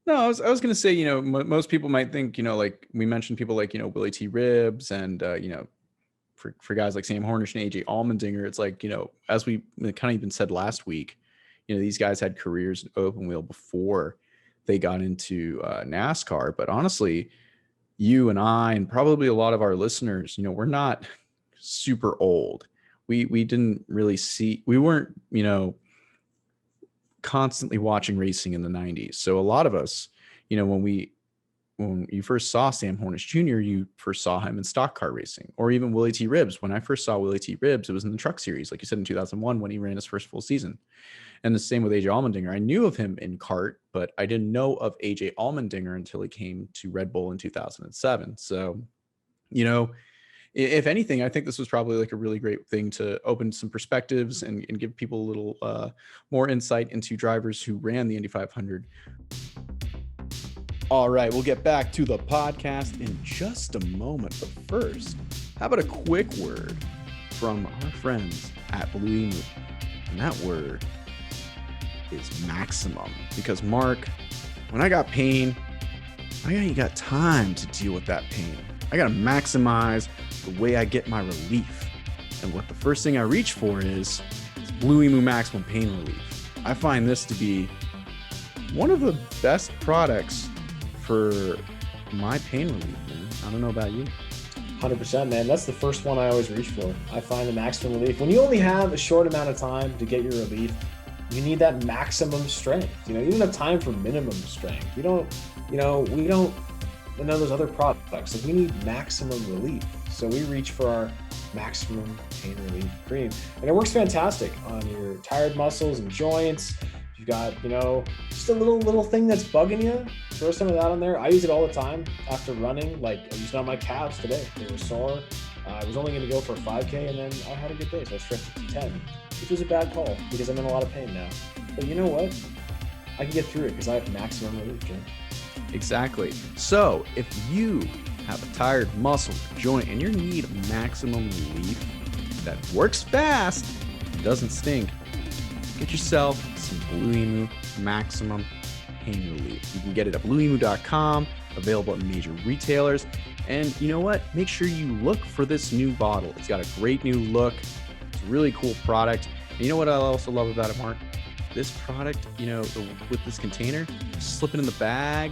Speaker 1: No, I was gonna say, most people might think, like we mentioned people like, Willie T. Ribbs and for guys like Sam Hornish and AJ Allmendinger, it's like, as we kind of even said last week, these guys had careers in open wheel before they got into NASCAR. But honestly, you and I and probably a lot of our listeners, we're not super old. We didn't really we weren't, constantly watching racing in the 90s. So a lot of us, when you first saw Sam Hornish Jr., you first saw him in stock car racing, or even Willie T. Ribbs. When I first saw Willie T. Ribbs, it was in the truck series, like you said, in 2001 when he ran his first full season. And the same with AJ Allmendinger. I knew of him in kart, but I didn't know of AJ Allmendinger until he came to Red Bull in 2007. So, if anything, I think this was probably like a really great thing to open some perspectives and give people a little more insight into drivers who ran the Indy 500. All right, we'll get back to the podcast in just a moment. But first, how about a quick word from our friends at Blue Emu? And that word is maximum. Because Mark, when I got pain, I ain't got time to deal with that pain. I got to maximize the way I get my relief. And what the first thing I reach for is Blue Emu Maximum Pain Relief. I find this to be one of the best products for my pain relief, man. I don't know about you.
Speaker 2: 100%, man. That's the first one I always reach for. I find the maximum relief. When you only have a short amount of time to get your relief, you need that maximum strength. You don't have time for minimum strength. We don't those other products. Like, we need maximum relief. So we reach for our maximum pain relief cream. And it works fantastic on your tired muscles and joints. You've got, just a little thing that's bugging you, throw some of that on there. I use it all the time after running. Like, I used it on my calves today. They were sore. I was only going to go for a 5K, and then I had a good day, so I stretched it to 10, which was a bad call because I'm in a lot of pain now. But you know what? I can get through it because I have maximum relief, Jim.
Speaker 1: Exactly. So if you have a tired muscle or joint and you need maximum relief that works fast and doesn't stink, get yourself some Blue Emu Maximum Pain Relief. You can get it at blueemu.com, available at major retailers. And you know what? Make sure you look for this new bottle. It's got a great new look. It's a really cool product. And you know what I also love about it, Mark? this product, with this container, slip it in the bag,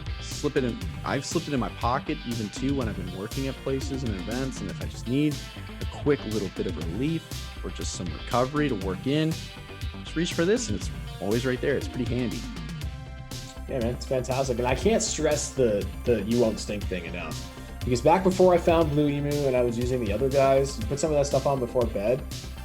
Speaker 1: I've slipped it in my pocket even too when I've been working at places and events. And if I just need a quick little bit of relief or just some recovery to work in, just reach for this and it's always right there. It's pretty handy.
Speaker 2: Yeah, man, it's fantastic. And I can't stress the you won't stink thing enough. Because back before I found Blue Emu and I was using the other guys, you put some of that stuff on before bed,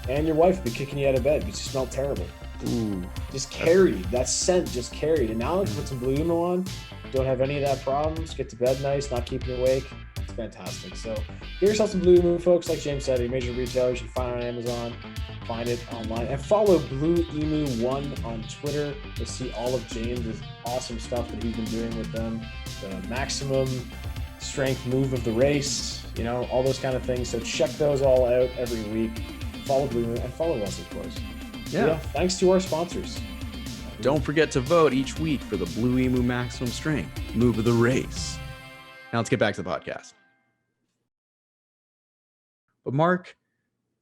Speaker 2: and your wife would be kicking you out of bed because you smelled terrible.
Speaker 1: Ooh.
Speaker 2: Just carried. That scent just carried. And now I can put some Blue Emu on. Don't have any of that problems. Get to bed nice, not keeping you awake. It's fantastic. So get yourself some Blue Emu, folks. Like James said, a major retailer. You can find it on Amazon. Find it online. And follow Blue Emu 1 on Twitter to see all of James's awesome stuff that he's been doing with them. The maximum strength move of the race, all those kind of things. So check those all out every week. Follow Blue Emu and follow us, of course. Yeah. Thanks to our sponsors.
Speaker 1: Don't forget to vote each week for the Blue Emu Maximum Strength Move of the Race. Now let's get back to the podcast. But Mark,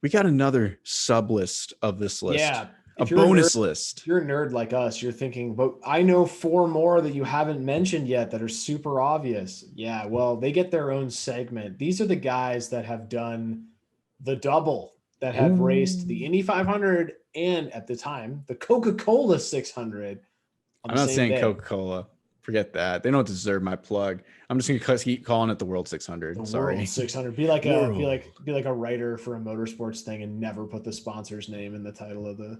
Speaker 1: we got another sub list of this list.
Speaker 2: Yeah.
Speaker 1: A bonus list.
Speaker 2: If you're a nerd like us, you're thinking, but I know 4 more that you haven't mentioned yet that are super obvious. Yeah, well, they get their own segment. These are the guys that have done the double, that have raced the Indy 500 and at the time, the Coca-Cola 600.
Speaker 1: I'm not saying Coca-Cola. Forget that. They don't deserve my plug. I'm just going to keep calling it the World 600.
Speaker 2: The
Speaker 1: Sorry.
Speaker 2: World 600. Be like a writer for a motorsports thing and never put the sponsor's name in the title of the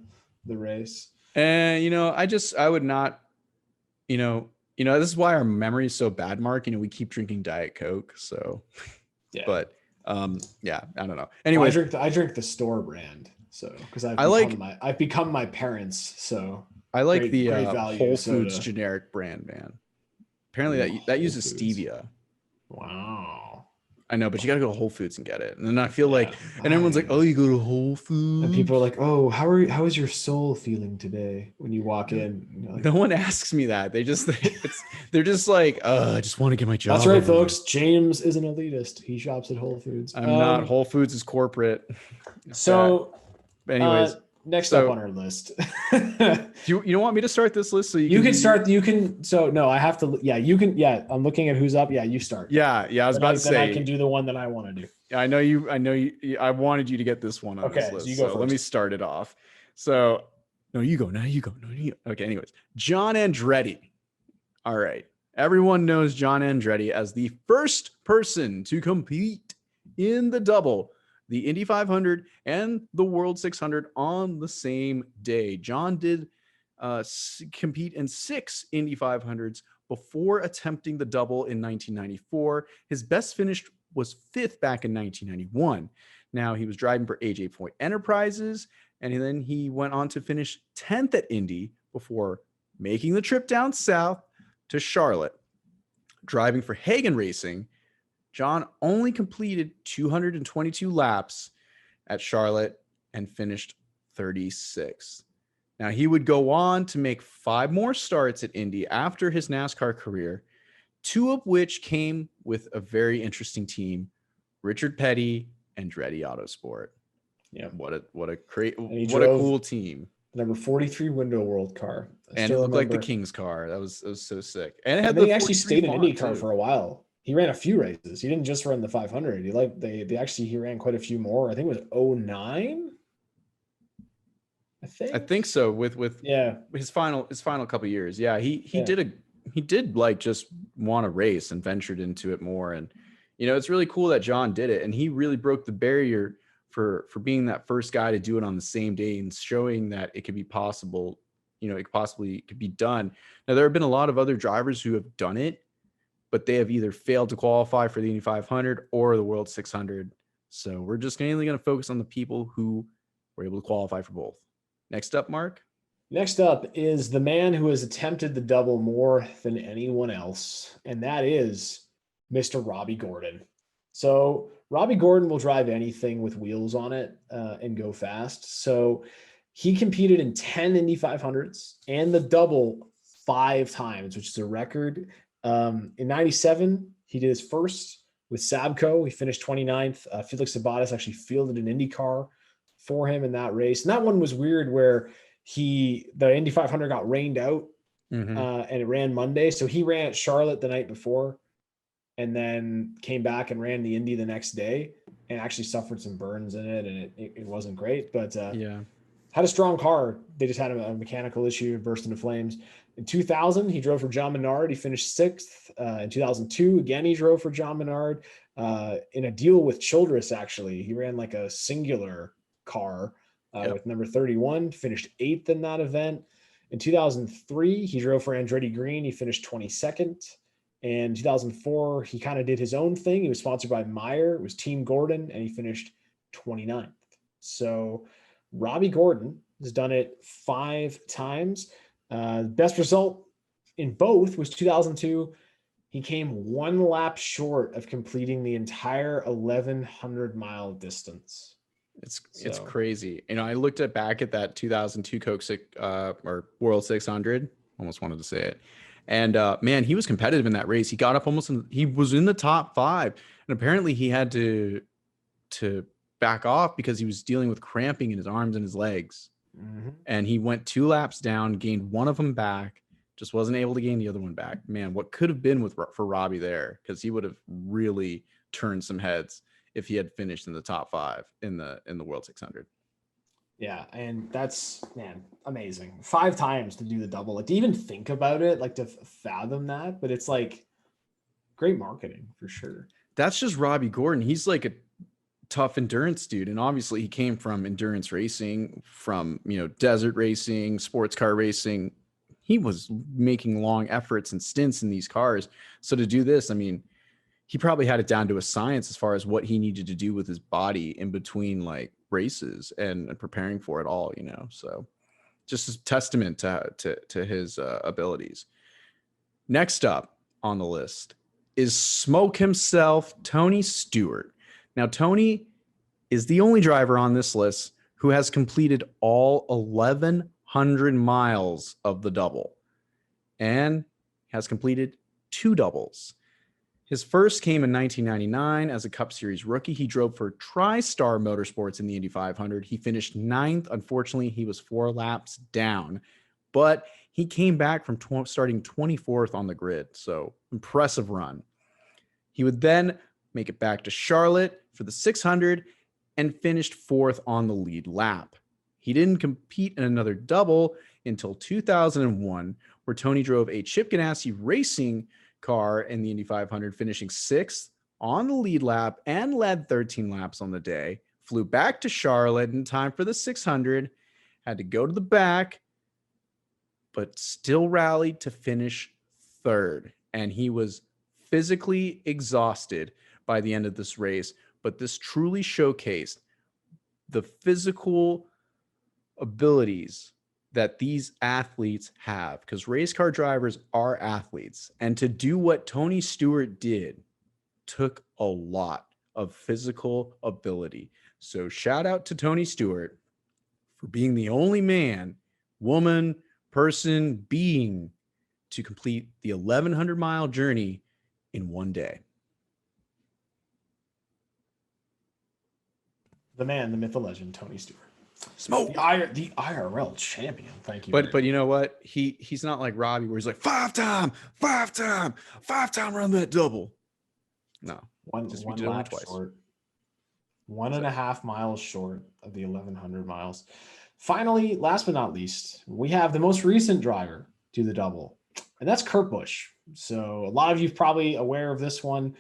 Speaker 2: race.
Speaker 1: And I would not, this is why our memory is so bad, Mark. We keep drinking Diet Coke. So,
Speaker 2: yeah.
Speaker 1: But yeah, I don't know. Anyway,
Speaker 2: I drink the store brand. So, because I've become my parents. So
Speaker 1: I like
Speaker 2: great
Speaker 1: the
Speaker 2: value
Speaker 1: Whole
Speaker 2: soda.
Speaker 1: Foods generic brand, man. Apparently that uses stevia.
Speaker 2: Wow.
Speaker 1: I know, but you got to go to Whole Foods and get it. And then I feel and everyone's like, oh, you go to Whole Foods.
Speaker 2: And people are like, oh, how is your soul feeling today when you walk in? Like,
Speaker 1: no one asks me that. They're just like, I just want to get my job.
Speaker 2: That's right, folks. James is an elitist. He shops at Whole Foods.
Speaker 1: I'm not. Whole Foods is corporate.
Speaker 2: So
Speaker 1: anyways,
Speaker 2: next up on our list.
Speaker 1: you don't want me to start this list so
Speaker 2: you can start. You can. So no, I have to. Yeah, you can. Yeah, I'm looking at who's up. Yeah, you start.
Speaker 1: Yeah. I was about to say.
Speaker 2: Then I can do the one that I want to do.
Speaker 1: I know you. I wanted you to get this one on this list.
Speaker 2: So you go first.
Speaker 1: Let me start it off. So no, you go. Now you go. No, you go. Okay. Anyways, John Andretti. All right. Everyone knows John Andretti as the first person to compete in the double, the Indy 500 and the World 600 on the same day. John did compete in 6 Indy 500s before attempting the double in 1994. His best finish was 5th back in 1991. Now he was driving for AJ Foyt Enterprises, and then he went on to finish 10th at Indy before making the trip down south to Charlotte. Driving for Hagen Racing, John only completed 222 laps at Charlotte and finished 36th. Now, he would go on to make 5 more starts at Indy after his NASCAR career, 2 of which came with a very interesting team, Richard Petty and Andretti Autosport.
Speaker 2: Yeah,
Speaker 1: what a cool team.
Speaker 2: Number 43 window world car.
Speaker 1: And it looked like the King's car. That was so sick. And it had
Speaker 2: he actually stayed in IndyCar for a while. He ran a few races. He didn't just run the 500. He ran quite a few more. I think it was 09.
Speaker 1: I think so. With his final couple of years. Yeah, he did like just want to race and ventured into it more. And it's really cool that John did it, and he really broke the barrier for being that first guy to do it on the same day and showing that it could be possible. It could be done. Now, there have been a lot of other drivers who have done it, but they have either failed to qualify for the Indy 500 or the World 600. So we're just mainly going to focus on the people who were able to qualify for both. Next up, Mark.
Speaker 2: Next up is the man who has attempted the double more than anyone else, and that is Mr. Robbie Gordon. So Robbie Gordon will drive anything with wheels on it and go fast. So he competed in 10 Indy 500s and the double 5 times, which is a record. In 97, he did his first with Sabco. He finished 29th. Felix Sabates actually fielded an Indycar for him in that race. And that one was weird where The Indy 500 got rained out,
Speaker 1: Mhm.
Speaker 2: and it ran Monday. So he ran at Charlotte the night before, and then came back and ran the Indy the next day, and actually suffered some burns in it, and it wasn't great, but
Speaker 1: Yeah.
Speaker 2: had a strong car. They just had a mechanical issue, burst into flames. In 2000, he drove for John Menard. He finished sixth. In 2002, again, he drove for John Menard in a deal with Childress, actually. He ran like a singular car
Speaker 1: Yep.
Speaker 2: with number 31, finished eighth in that event. In 2003, he drove for Andretti Green. He finished 22nd. And 2004, he kind of did his own thing. He was sponsored by Meyer. It was Team Gordon, and he finished 29th. So Robbie Gordon has done it 5 times. Best result in both was 2002. He came 1 lap short of completing the entire 1,100-mile distance.
Speaker 1: It's crazy. You know, I looked back at that 2002 Coke or World 600. Almost wanted to say it. And man, he was competitive in that race. He got up he was in the top 5, and apparently he had to back off because he was dealing with cramping in his arms and his legs.
Speaker 2: Mm-hmm.
Speaker 1: And he went 2 laps down, gained one of them back, just wasn't able to gain the other one back. Man, what could have been for Robbie there, because he would have really turned some heads if he had finished in the top 5 in the World 600.
Speaker 2: Yeah, and that's, man, amazing. 5 times to do the double. Like, to even think about it, like to fathom that, but it's like great marketing for sure.
Speaker 1: That's just Robbie Gordon. He's like a tough endurance dude, and obviously he came from endurance racing, from, you know, desert racing, sports car racing. He was making long efforts and stints in these cars. So to do this, I mean, he probably had it down to a science as far as what he needed to do with his body in between like races and preparing for it all, you know. So just a testament to his abilities. Next up on the list is Smoke himself, Tony Stewart. Now, Tony is the only driver on this list who has completed all 1,100 miles of the double and has completed 2 doubles. His first came in 1999 as a Cup Series rookie. He drove for TriStar Motorsports in the Indy 500. He finished 9th. Unfortunately, he was 4 laps down, but he came back from starting 24th on the grid. So impressive run. He would then make it back to Charlotte for the 600 and finished 4th on the lead lap. He didn't compete in another double until 2001, where Tony drove a Chip Ganassi Racing car in the Indy 500, finishing 6th on the lead lap and led 13 laps on the day. Flew back to Charlotte in time for the 600, had to go to the back, but still rallied to finish 3rd. And he was physically exhausted by the end of this race, but this truly showcased the physical abilities that these athletes have, because race car drivers are athletes, and to do what Tony Stewart did took a lot of physical ability. So shout out to Tony Stewart for being the only man, woman, person, being to complete the 1,100-mile journey in one day.
Speaker 2: The man, the myth, the legend, Tony Stewart.
Speaker 1: Smoke.
Speaker 2: The IRL champion. Thank you.
Speaker 1: But you know what? He's not like Robbie, where he's like 5-time run that double. No,
Speaker 2: one lap short. 1.5 miles short of the 1,100 miles. Finally, last but not least, we have the most recent driver to the double, and that's Kirkbush. So a lot of you probably aware of this one.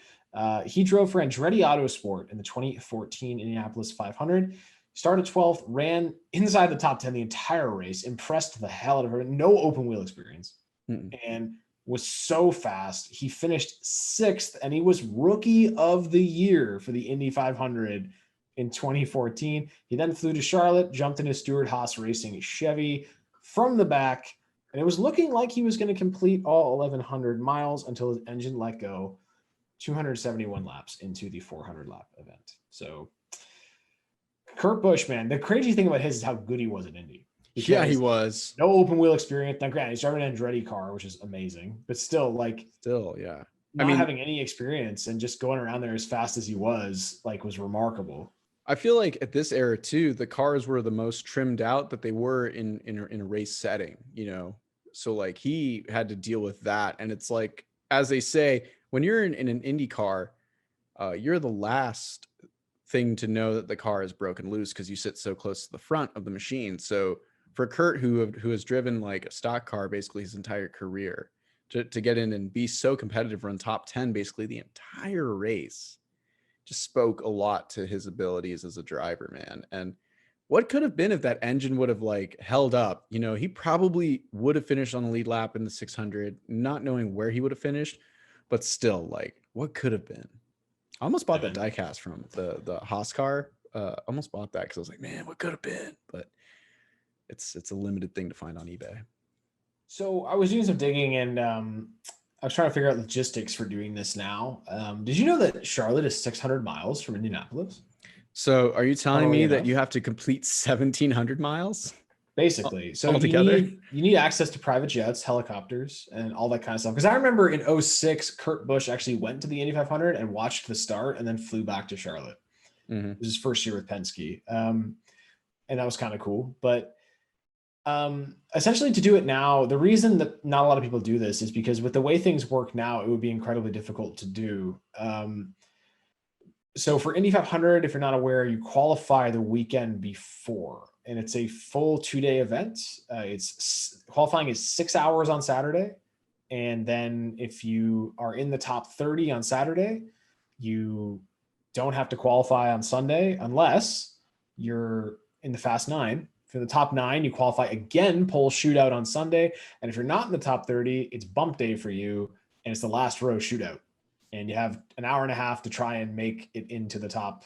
Speaker 2: He drove for Andretti Autosport in the 2014 Indianapolis 500. Started 12th, ran inside the top 10 the entire race, impressed the hell out of her. No open wheel experience, and was so fast. He finished 6th, and he was Rookie of the Year for the Indy 500 in 2014. He then flew to Charlotte, jumped into Stewart Haas Racing Chevy from the back, and it was looking like he was going to complete all 1,100 miles until his engine let go 271 laps into the 400-lap event. So Kirkbush, man, the crazy thing about his is how good he was at Indy.
Speaker 1: Yeah, he was.
Speaker 2: No open wheel experience. Now, granted, he started an Andretti car, which is amazing, but still,
Speaker 1: yeah.
Speaker 2: Not having any experience and just going around there as fast as he was remarkable.
Speaker 1: I feel like at this era too, the cars were the most trimmed out that they were in a race setting, you know. So like he had to deal with that, and it's like, as they say, when you're in an Indy car, you're the last thing to know that the car is broken loose because you sit so close to the front of the machine. So for Kurt, who has driven like a stock car basically his entire career, to get in and be so competitive, run top 10 basically the entire race, just spoke a lot to his abilities as a driver, man. And what could have been if that engine would have like held up, you know, he probably would have finished on the lead lap in the 600, not knowing where he would have finished, but still, like, what could have been? I almost bought that diecast from the Haas car. Almost bought that because I was like, man, what could have been? But it's a limited thing to find on eBay.
Speaker 2: So I was doing some digging, and I was trying to figure out logistics for doing this now. Did you know that Charlotte is 600 miles from Indianapolis?
Speaker 1: So are you telling me that
Speaker 2: enough.
Speaker 1: you have to complete 1,700 miles?
Speaker 2: Basically, so
Speaker 1: Altogether?
Speaker 2: you need access to private jets, helicopters, and all that kind of stuff. Because I remember in 06, Kirkbush actually went to the Indy 500 and watched the start, and then flew back to Charlotte.
Speaker 1: Mm-hmm.
Speaker 2: It was his first year with Penske, and that was kind of cool. But essentially, to do it now, the reason that not a lot of people do this is because with the way things work now, it would be incredibly difficult to do. So for Indy 500, if you're not aware, you qualify the weekend before, and it's a full 2-day event. Qualifying is 6 hours on Saturday. And then if you are in the top 30 on Saturday, you don't have to qualify on Sunday unless you're in the Fast 9. For the top 9, you qualify again, pole shootout on Sunday. And if you're not in the top 30, it's bump day for you, and it's the last row shootout. And you have an hour and a half to try and make it into the top,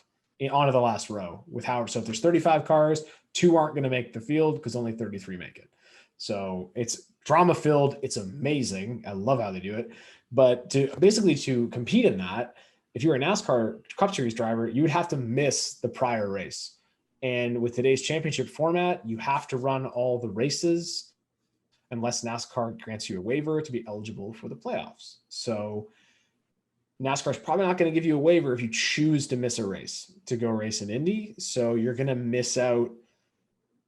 Speaker 2: onto the last row with Howard. So if there's 35 cars, 2 aren't going to make the field because only 33 make it. So it's drama filled. It's amazing. I love how they do it. But to compete in that, if you're a NASCAR Cup Series driver, you would have to miss the prior race. And with today's championship format, you have to run all the races unless NASCAR grants you a waiver to be eligible for the playoffs. So NASCAR is probably not going to give you a waiver if you choose to miss a race to go race in Indy. So you're going to miss out.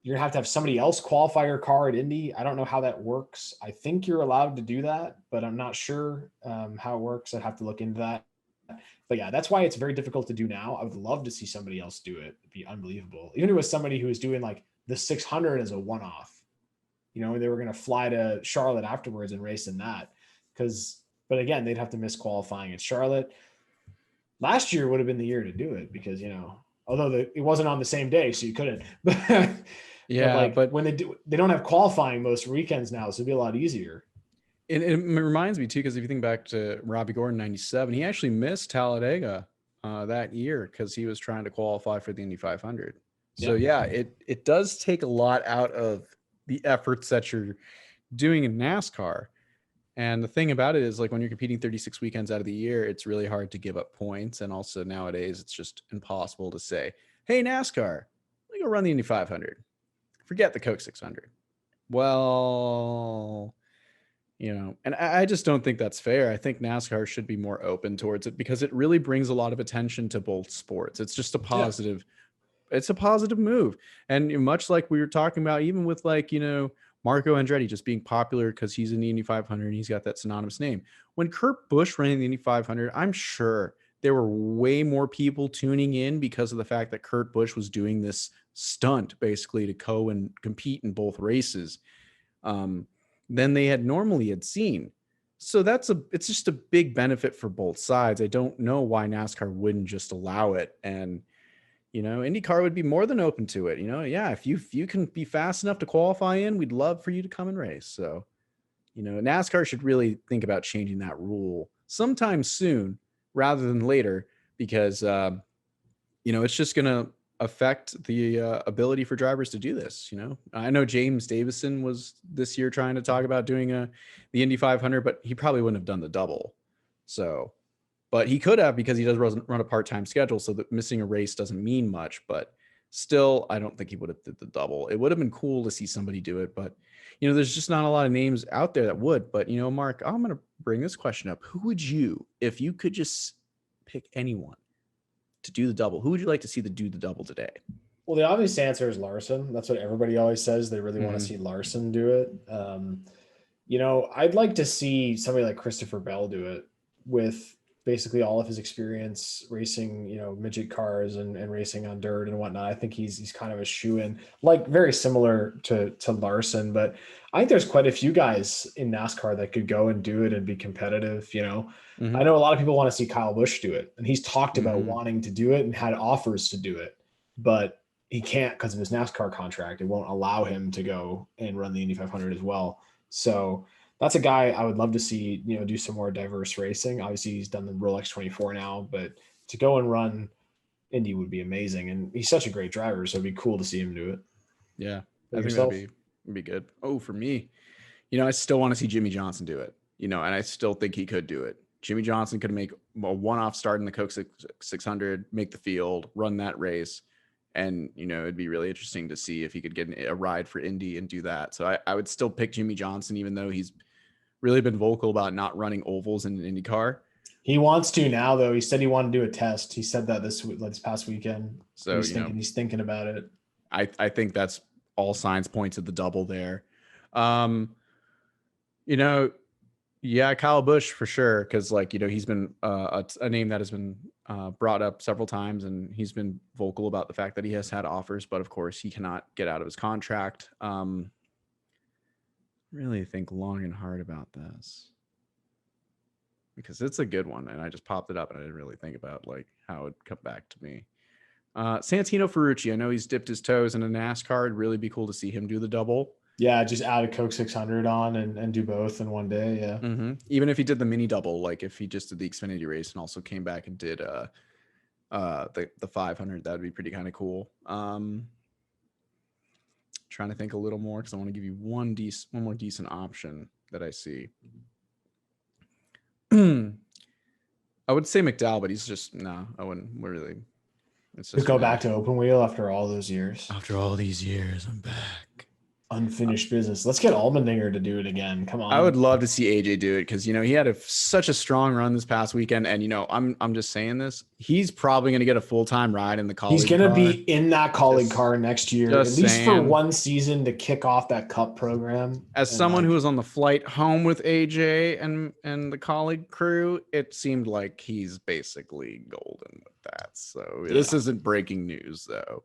Speaker 2: You're going to have somebody else qualify your car at Indy. I don't know how that works. I think you're allowed to do that, but I'm not sure how it works. I'd have to look into that. But yeah, that's why it's very difficult to do now. I would love to see somebody else do it. It'd be unbelievable. Even if it was somebody who was doing like the 600 as a one-off, you know, they were going to fly to Charlotte afterwards and race in that. But again, they'd have to miss qualifying at Charlotte. Last year would have been the year to do it because, you know, although it wasn't on the same day, so you couldn't. But when they don't have qualifying most weekends now, so it'd be a lot easier.
Speaker 1: It reminds me too, because if you think back to Robbie Gordon 97, he actually missed Talladega that year because he was trying to qualify for the Indy 500. So yeah, it does take a lot out of the efforts that you're doing in NASCAR. And the thing about it is, like, when you're competing 36 weekends out of the year, it's really hard to give up points. And also nowadays, it's just impossible to say, hey, NASCAR, let me go run the Indy 500. Forget the Coke 600. Well, you know, and I just don't think that's fair. I think NASCAR should be more open towards it because it really brings a lot of attention to both sports. It's just a positive, it's a positive move. And much like we were talking about, even with, like, you know, Marco Andretti just being popular because he's in the Indy 500 and he's got that synonymous name. When Kirkbush ran the Indy 500, I'm sure there were way more people tuning in because of the fact that Kirkbush was doing this stunt basically to go and compete in both races than they had normally seen. So it's just a big benefit for both sides. I don't know why NASCAR wouldn't just allow it. And, you know, IndyCar would be more than open to it. You know, yeah, if you can be fast enough to qualify in, we'd love for you to come and race. So, you know, NASCAR should really think about changing that rule sometime soon rather than later, because, you know, it's just going to affect the ability for drivers to do this. You know, I know James Davison was this year trying to talk about doing the Indy 500, but he probably wouldn't have done the double. So, but he could have, because he does run a part-time schedule, so that missing a race doesn't mean much. But still, I don't think he would have did the double. It would have been cool to see somebody do it, but, you know, there's just not a lot of names out there that would. But, you know, Mark, I'm going to bring this question up. Who would you, if you could just pick anyone, to do the double? Who would you like to see do the double today?
Speaker 2: Well, the obvious answer is Larson. That's what everybody always says. They really want to see Larson do it. I'd like to see somebody like Christopher Bell do it with basically all of his experience racing, midget cars and racing on dirt and whatnot. I think he's kind of a shoe-in, like very similar to Larson, but I think there's quite a few guys in NASCAR that could go and do it and be competitive. I know a lot of people want to see Kyle Busch do it, and he's talked about wanting to do it and had offers to do it, but he can't because of his NASCAR contract. It won't allow him to go and run the Indy 500 as well. So that's a guy I would love to see, do some more diverse racing. Obviously, he's done the Rolex 24 now, but to go and run Indy would be amazing. And he's such a great driver, so it'd be cool to see him do it.
Speaker 1: Yeah, I think that'd be good. Oh, for me, I still want to see Jimmy Johnson do it, and I still think he could do it. Jimmy Johnson could make a one-off start in the Coke 600, make the field, run that race. And, it'd be really interesting to see if he could get a ride for Indy and do that. So I would still pick Jimmy Johnson, even though he's really been vocal about not running ovals in an Indycar.
Speaker 2: He wants to now, though. He said he wanted to do a test. He said that this past weekend. So he's thinking about it.
Speaker 1: I think that's all signs point to the double there. Yeah, Kyle Busch for sure. Cause he's been a name that has been brought up several times, and he's been vocal about the fact that he has had offers, but of course he cannot get out of his contract. Really think long and hard about this because it's a good one. And I just popped it up and I didn't really think about how it would come back to me. Santino Farrucci. I know he's dipped his toes in a NASCAR. It'd really be cool to see him do the double.
Speaker 2: Yeah, just add a Coke 600 on and do both in one day. Yeah.
Speaker 1: Mm-hmm. Even if he did the mini double, if he just did the Xfinity race and also came back and did the 500, that would be pretty kind of cool. Trying to think a little more because I want to give you one more decent option that I see. I would say McDowell, but he's just I wouldn't really.
Speaker 2: Just go back to open wheel after all those years.
Speaker 1: After all these years, I'm back.
Speaker 2: Unfinished business. Let's get Allmendinger to do it again. Come on.
Speaker 1: I would love to see AJ do it because he had such a strong run this past weekend, and I'm just saying this. He's probably going to get a full-time ride in the Kaulig.
Speaker 2: He's going to be in that Kaulig car next year, at least for one season to kick off that Cup program.
Speaker 1: As someone who was on the flight home with AJ and the Kaulig crew, it seemed like he's basically golden with that. So this isn't breaking news though.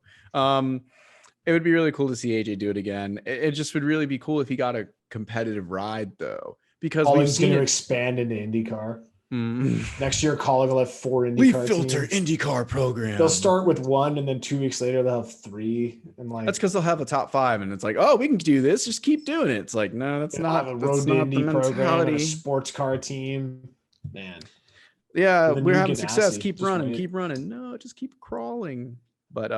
Speaker 1: It would be really cool to see AJ do it again. It just would really be cool if he got a competitive ride, though, because
Speaker 2: Kaug's going to expand into IndyCar. Next year, Kaulig will have 4 IndyCar
Speaker 1: We filter teams. IndyCar program.
Speaker 2: They'll start with 1, and then 2 weeks later, they'll have 3. And
Speaker 1: that's because they'll have a top 5, and it's we can do this. Just keep doing it. It's no, that's not.
Speaker 2: Have a road to Indy program, and a sports car team, man.
Speaker 1: Yeah, we're having success. Keep running. No, just keep crawling. But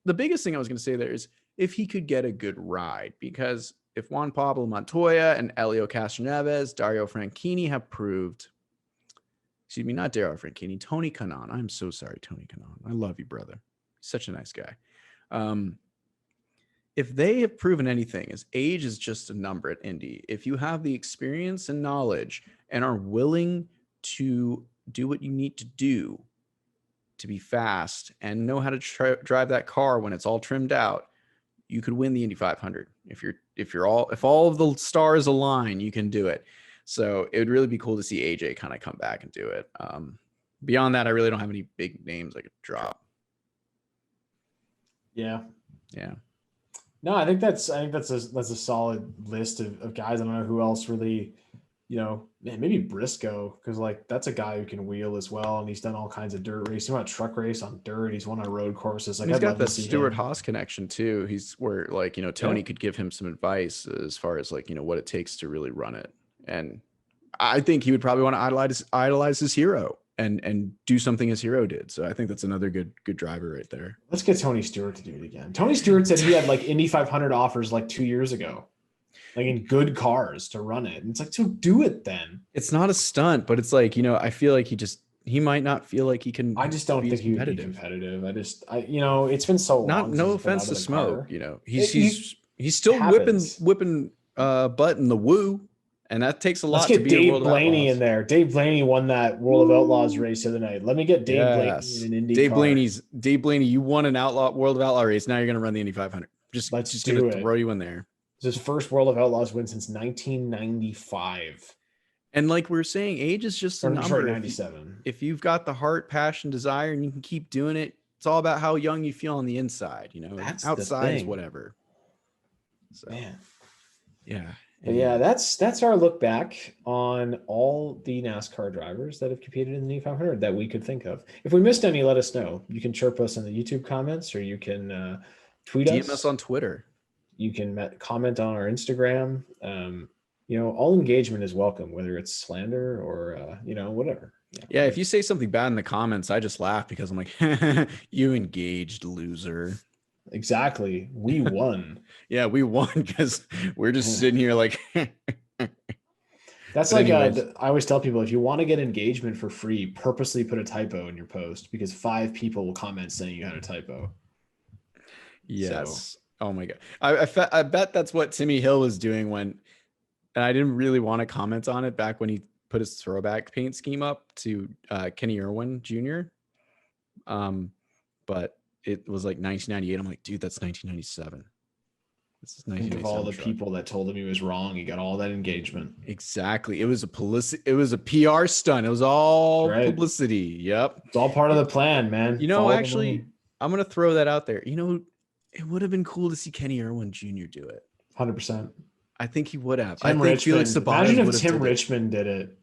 Speaker 1: the biggest thing I was going to say there is if he could get a good ride, because if Juan Pablo Montoya and Elio Castroneves, Dario Franchitti have proved, excuse me, not Dario Franchitti, Tony Kanaan. I'm so sorry, Tony Kanaan. I love you, brother. Such a nice guy. If they have proven anything, is age is just a number at Indy. If you have the experience and knowledge and are willing to do what you need to do to be fast and know how to drive that car when it's all trimmed out, you could win the Indy 500. If all of the stars align, you can do it. So it would really be cool to see AJ kind of come back and do it. Beyond that, I really don't have any big names I could drop.
Speaker 2: Yeah. No, I think that's a solid list of guys. I don't know who else really, maybe Briscoe, because that's a guy who can wheel as well, and he's done all kinds of dirt racing. He's won a truck race on dirt. He's won on road courses.
Speaker 1: He's got that Stewart Haas connection too. He's where Tony could give him some advice as far as what it takes to really run it. And I think he would probably want to idolize his hero and do something his hero did. So I think that's another good driver right there.
Speaker 2: Let's get Tony Stewart to do it again. Tony Stewart said he had Indy 500 offers 2 years ago. In good cars to run it. And it's so do it then.
Speaker 1: It's not a stunt, but it's I feel like he might not feel like he can.
Speaker 2: I just don't think he would be competitive. It's been so long.
Speaker 1: No offense to Smoke, he's still whipping butt in the woo. And that takes a
Speaker 2: Let's
Speaker 1: lot to
Speaker 2: get
Speaker 1: be a
Speaker 2: Dave
Speaker 1: World of
Speaker 2: Blaney
Speaker 1: Outlaws.
Speaker 2: in there. Dave Blaney won that World of Outlaws race the other night. Let me get Dave Blaney in an IndyCar.
Speaker 1: Dave Blaney, you won an World of Outlaw race. Now you're going to run the Indy 500.
Speaker 2: Let's
Speaker 1: just
Speaker 2: do
Speaker 1: going to
Speaker 2: it.
Speaker 1: throw you in there.
Speaker 2: It's his first World of Outlaws win since 1995.
Speaker 1: And like we were saying, age is just a number.
Speaker 2: Sorry, 97.
Speaker 1: If you've got the heart, passion, desire, and you can keep doing it, it's all about how young you feel on the inside. You know,
Speaker 2: That's
Speaker 1: outside is whatever. So,
Speaker 2: man.
Speaker 1: Yeah.
Speaker 2: But yeah, that's our look back on all the NASCAR drivers that have competed in the Indy 500 that we could think of. If we missed any, let us know. You can chirp us in the YouTube comments, or you can tweet
Speaker 1: DM us on Twitter.
Speaker 2: You can comment on our Instagram. You know, all engagement is welcome, whether it's slander or you know, whatever.
Speaker 1: Yeah, if you say something bad in the comments, I just laugh because I'm like, you engaged loser.
Speaker 2: Exactly. We won.
Speaker 1: Yeah, we won because we're just sitting here like.
Speaker 2: That's like I always tell people, if you want to get engagement for free, purposely put a typo in your post, because 5 people will comment saying you had a typo.
Speaker 1: Yes. So. Oh my God. I bet that's what Timmy Hill was doing when, and I didn't really want to comment on it back when he put his throwback paint scheme up to Kenny Irwin Jr. But it was like 1998. I'm like, dude, that's 1997. This is 1997. Think of
Speaker 2: all the people that told him he was wrong. He got all that engagement.
Speaker 1: Exactly. It was a PR stunt. It was all publicity. Yep.
Speaker 2: It's all part of the plan, man.
Speaker 1: You know, actually, I'm going to throw that out there. You know, it would have been cool to see Kenny Irwin Jr. do it.
Speaker 2: 100%.
Speaker 1: I think he would have.
Speaker 2: Imagine if Tim Richmond did it.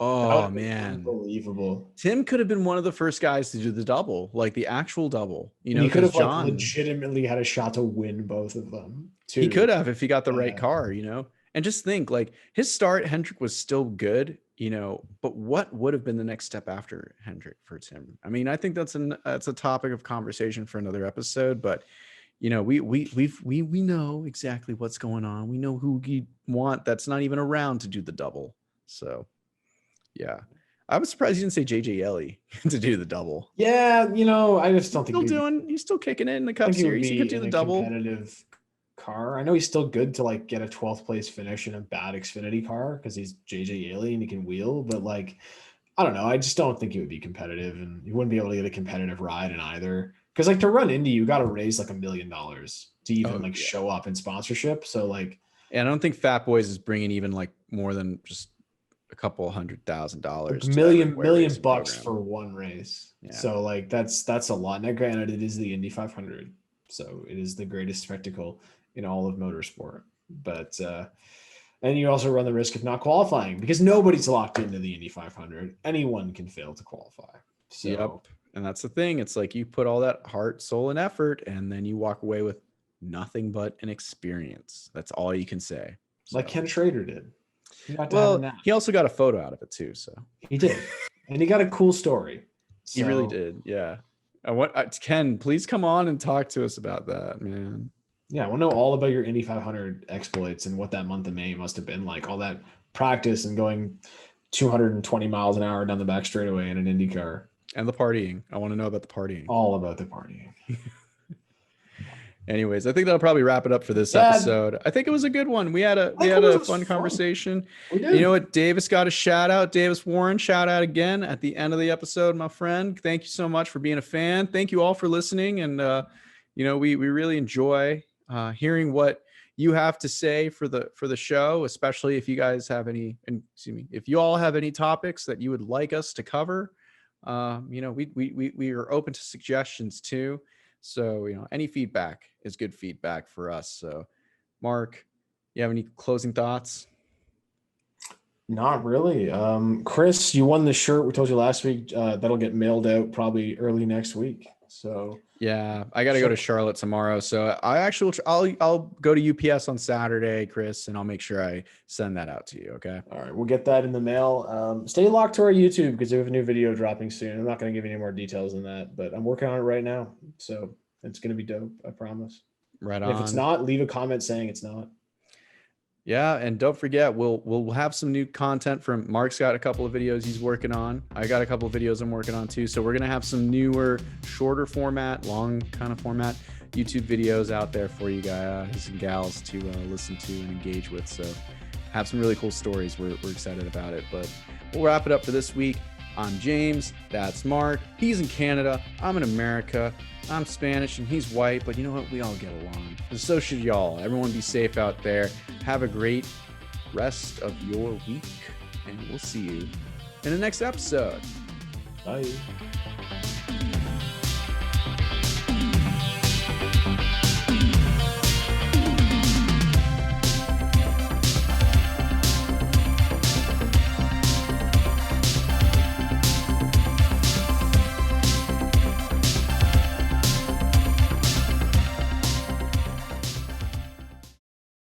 Speaker 1: Oh man,
Speaker 2: unbelievable!
Speaker 1: Tim could have been one of the first guys to do the double, like the actual double. You know,
Speaker 2: he could have legitimately had a shot to win both of them. Too.
Speaker 1: He could have if he got the right car. You know, and just think, like his start, Hendrick was still good. You know, but what would have been the next step after Hendrick for Tim? I mean, I think that's a topic of conversation for another episode. But you know, we know exactly what's going on. We know who we want. That's not even around to do the double. So. Yeah, I was surprised you didn't say JJ Yelly to do the double.
Speaker 2: Yeah, you know, I just don't think
Speaker 1: he's still kicking it in the Cup Series. He could do the double.
Speaker 2: Competitive car. I know he's still good to like get a 12th place finish in a bad Xfinity car because he's JJ Yelly and he can wheel. But like, I don't know. I just don't think he would be competitive, and you wouldn't be able to get a competitive ride in either. Because like to run Indy, you got to raise like $1 million to even show up in sponsorship. So like,
Speaker 1: and I don't think Fat Boys is bringing even like more than just a couple $100,000,
Speaker 2: million bucks for one race. Yeah. So like that's a lot. Now granted, it is the Indy 500, so it is the greatest spectacle in all of motorsport. But and you also run the risk of not qualifying because nobody's locked into the Indy 500. Anyone can fail to qualify. So
Speaker 1: yep. And that's the thing. It's like you put all that heart, soul, and effort, and then you walk away with nothing but an experience. That's all you can say. So.
Speaker 2: Like Ken Schrader did.
Speaker 1: He also got a photo out of it too. So
Speaker 2: he did, and he got a cool story.
Speaker 1: So. He really did. Yeah. Ken, please come on and talk to us about that, man.
Speaker 2: Yeah, I want to know all about your Indy 500 exploits and what that month of May must have been like. All that practice and going 220 miles an hour down the back straightaway in an Indy car.
Speaker 1: And the partying. I want to know about the partying.
Speaker 2: All about the partying.
Speaker 1: Anyways, I think that'll probably wrap it up for this episode. I think it was a good one. We had a fun conversation. We did. You know what? Davis got a shout out. Davis Warren, shout out again at the end of the episode, my friend. Thank you so much for being a fan. Thank you all for listening. And, you know, we really enjoy hearing what you have to say for the show, especially if you guys have if you all have any topics that you would like us to cover. You know, we are open to suggestions too. So, you know, any feedback is good feedback for us. So, Mark, you have any closing thoughts?
Speaker 2: Not really. Chris, you won the shirt we told you last week. That'll get mailed out probably early next week. So
Speaker 1: yeah, I got to go to Charlotte tomorrow. So I'll go to UPS on Saturday, Chris, and I'll make sure I send that out to you. Okay.
Speaker 2: All right. We'll get that in the mail. Stay locked to our YouTube because we have a new video dropping soon. I'm not going to give you any more details than that, but I'm working on it right now. So it's going to be dope. I promise.
Speaker 1: Right on.
Speaker 2: If it's not, leave a comment saying it's not.
Speaker 1: Yeah, and don't forget, we'll have some new content from Mark's got a couple of videos he's working on. I got a couple of videos I'm working on too. So we're gonna have some newer, shorter format, long kind of format YouTube videos out there for you guys and gals to listen to and engage with. So have some really cool stories. We're excited about it. But we'll wrap it up for this week. I'm James. That's Mark. He's in Canada. I'm in America. I'm Spanish and he's white. But you know what? We all get along. And so should y'all. Everyone be safe out there. Have a great rest of your week. And we'll see you in the next episode.
Speaker 2: Bye.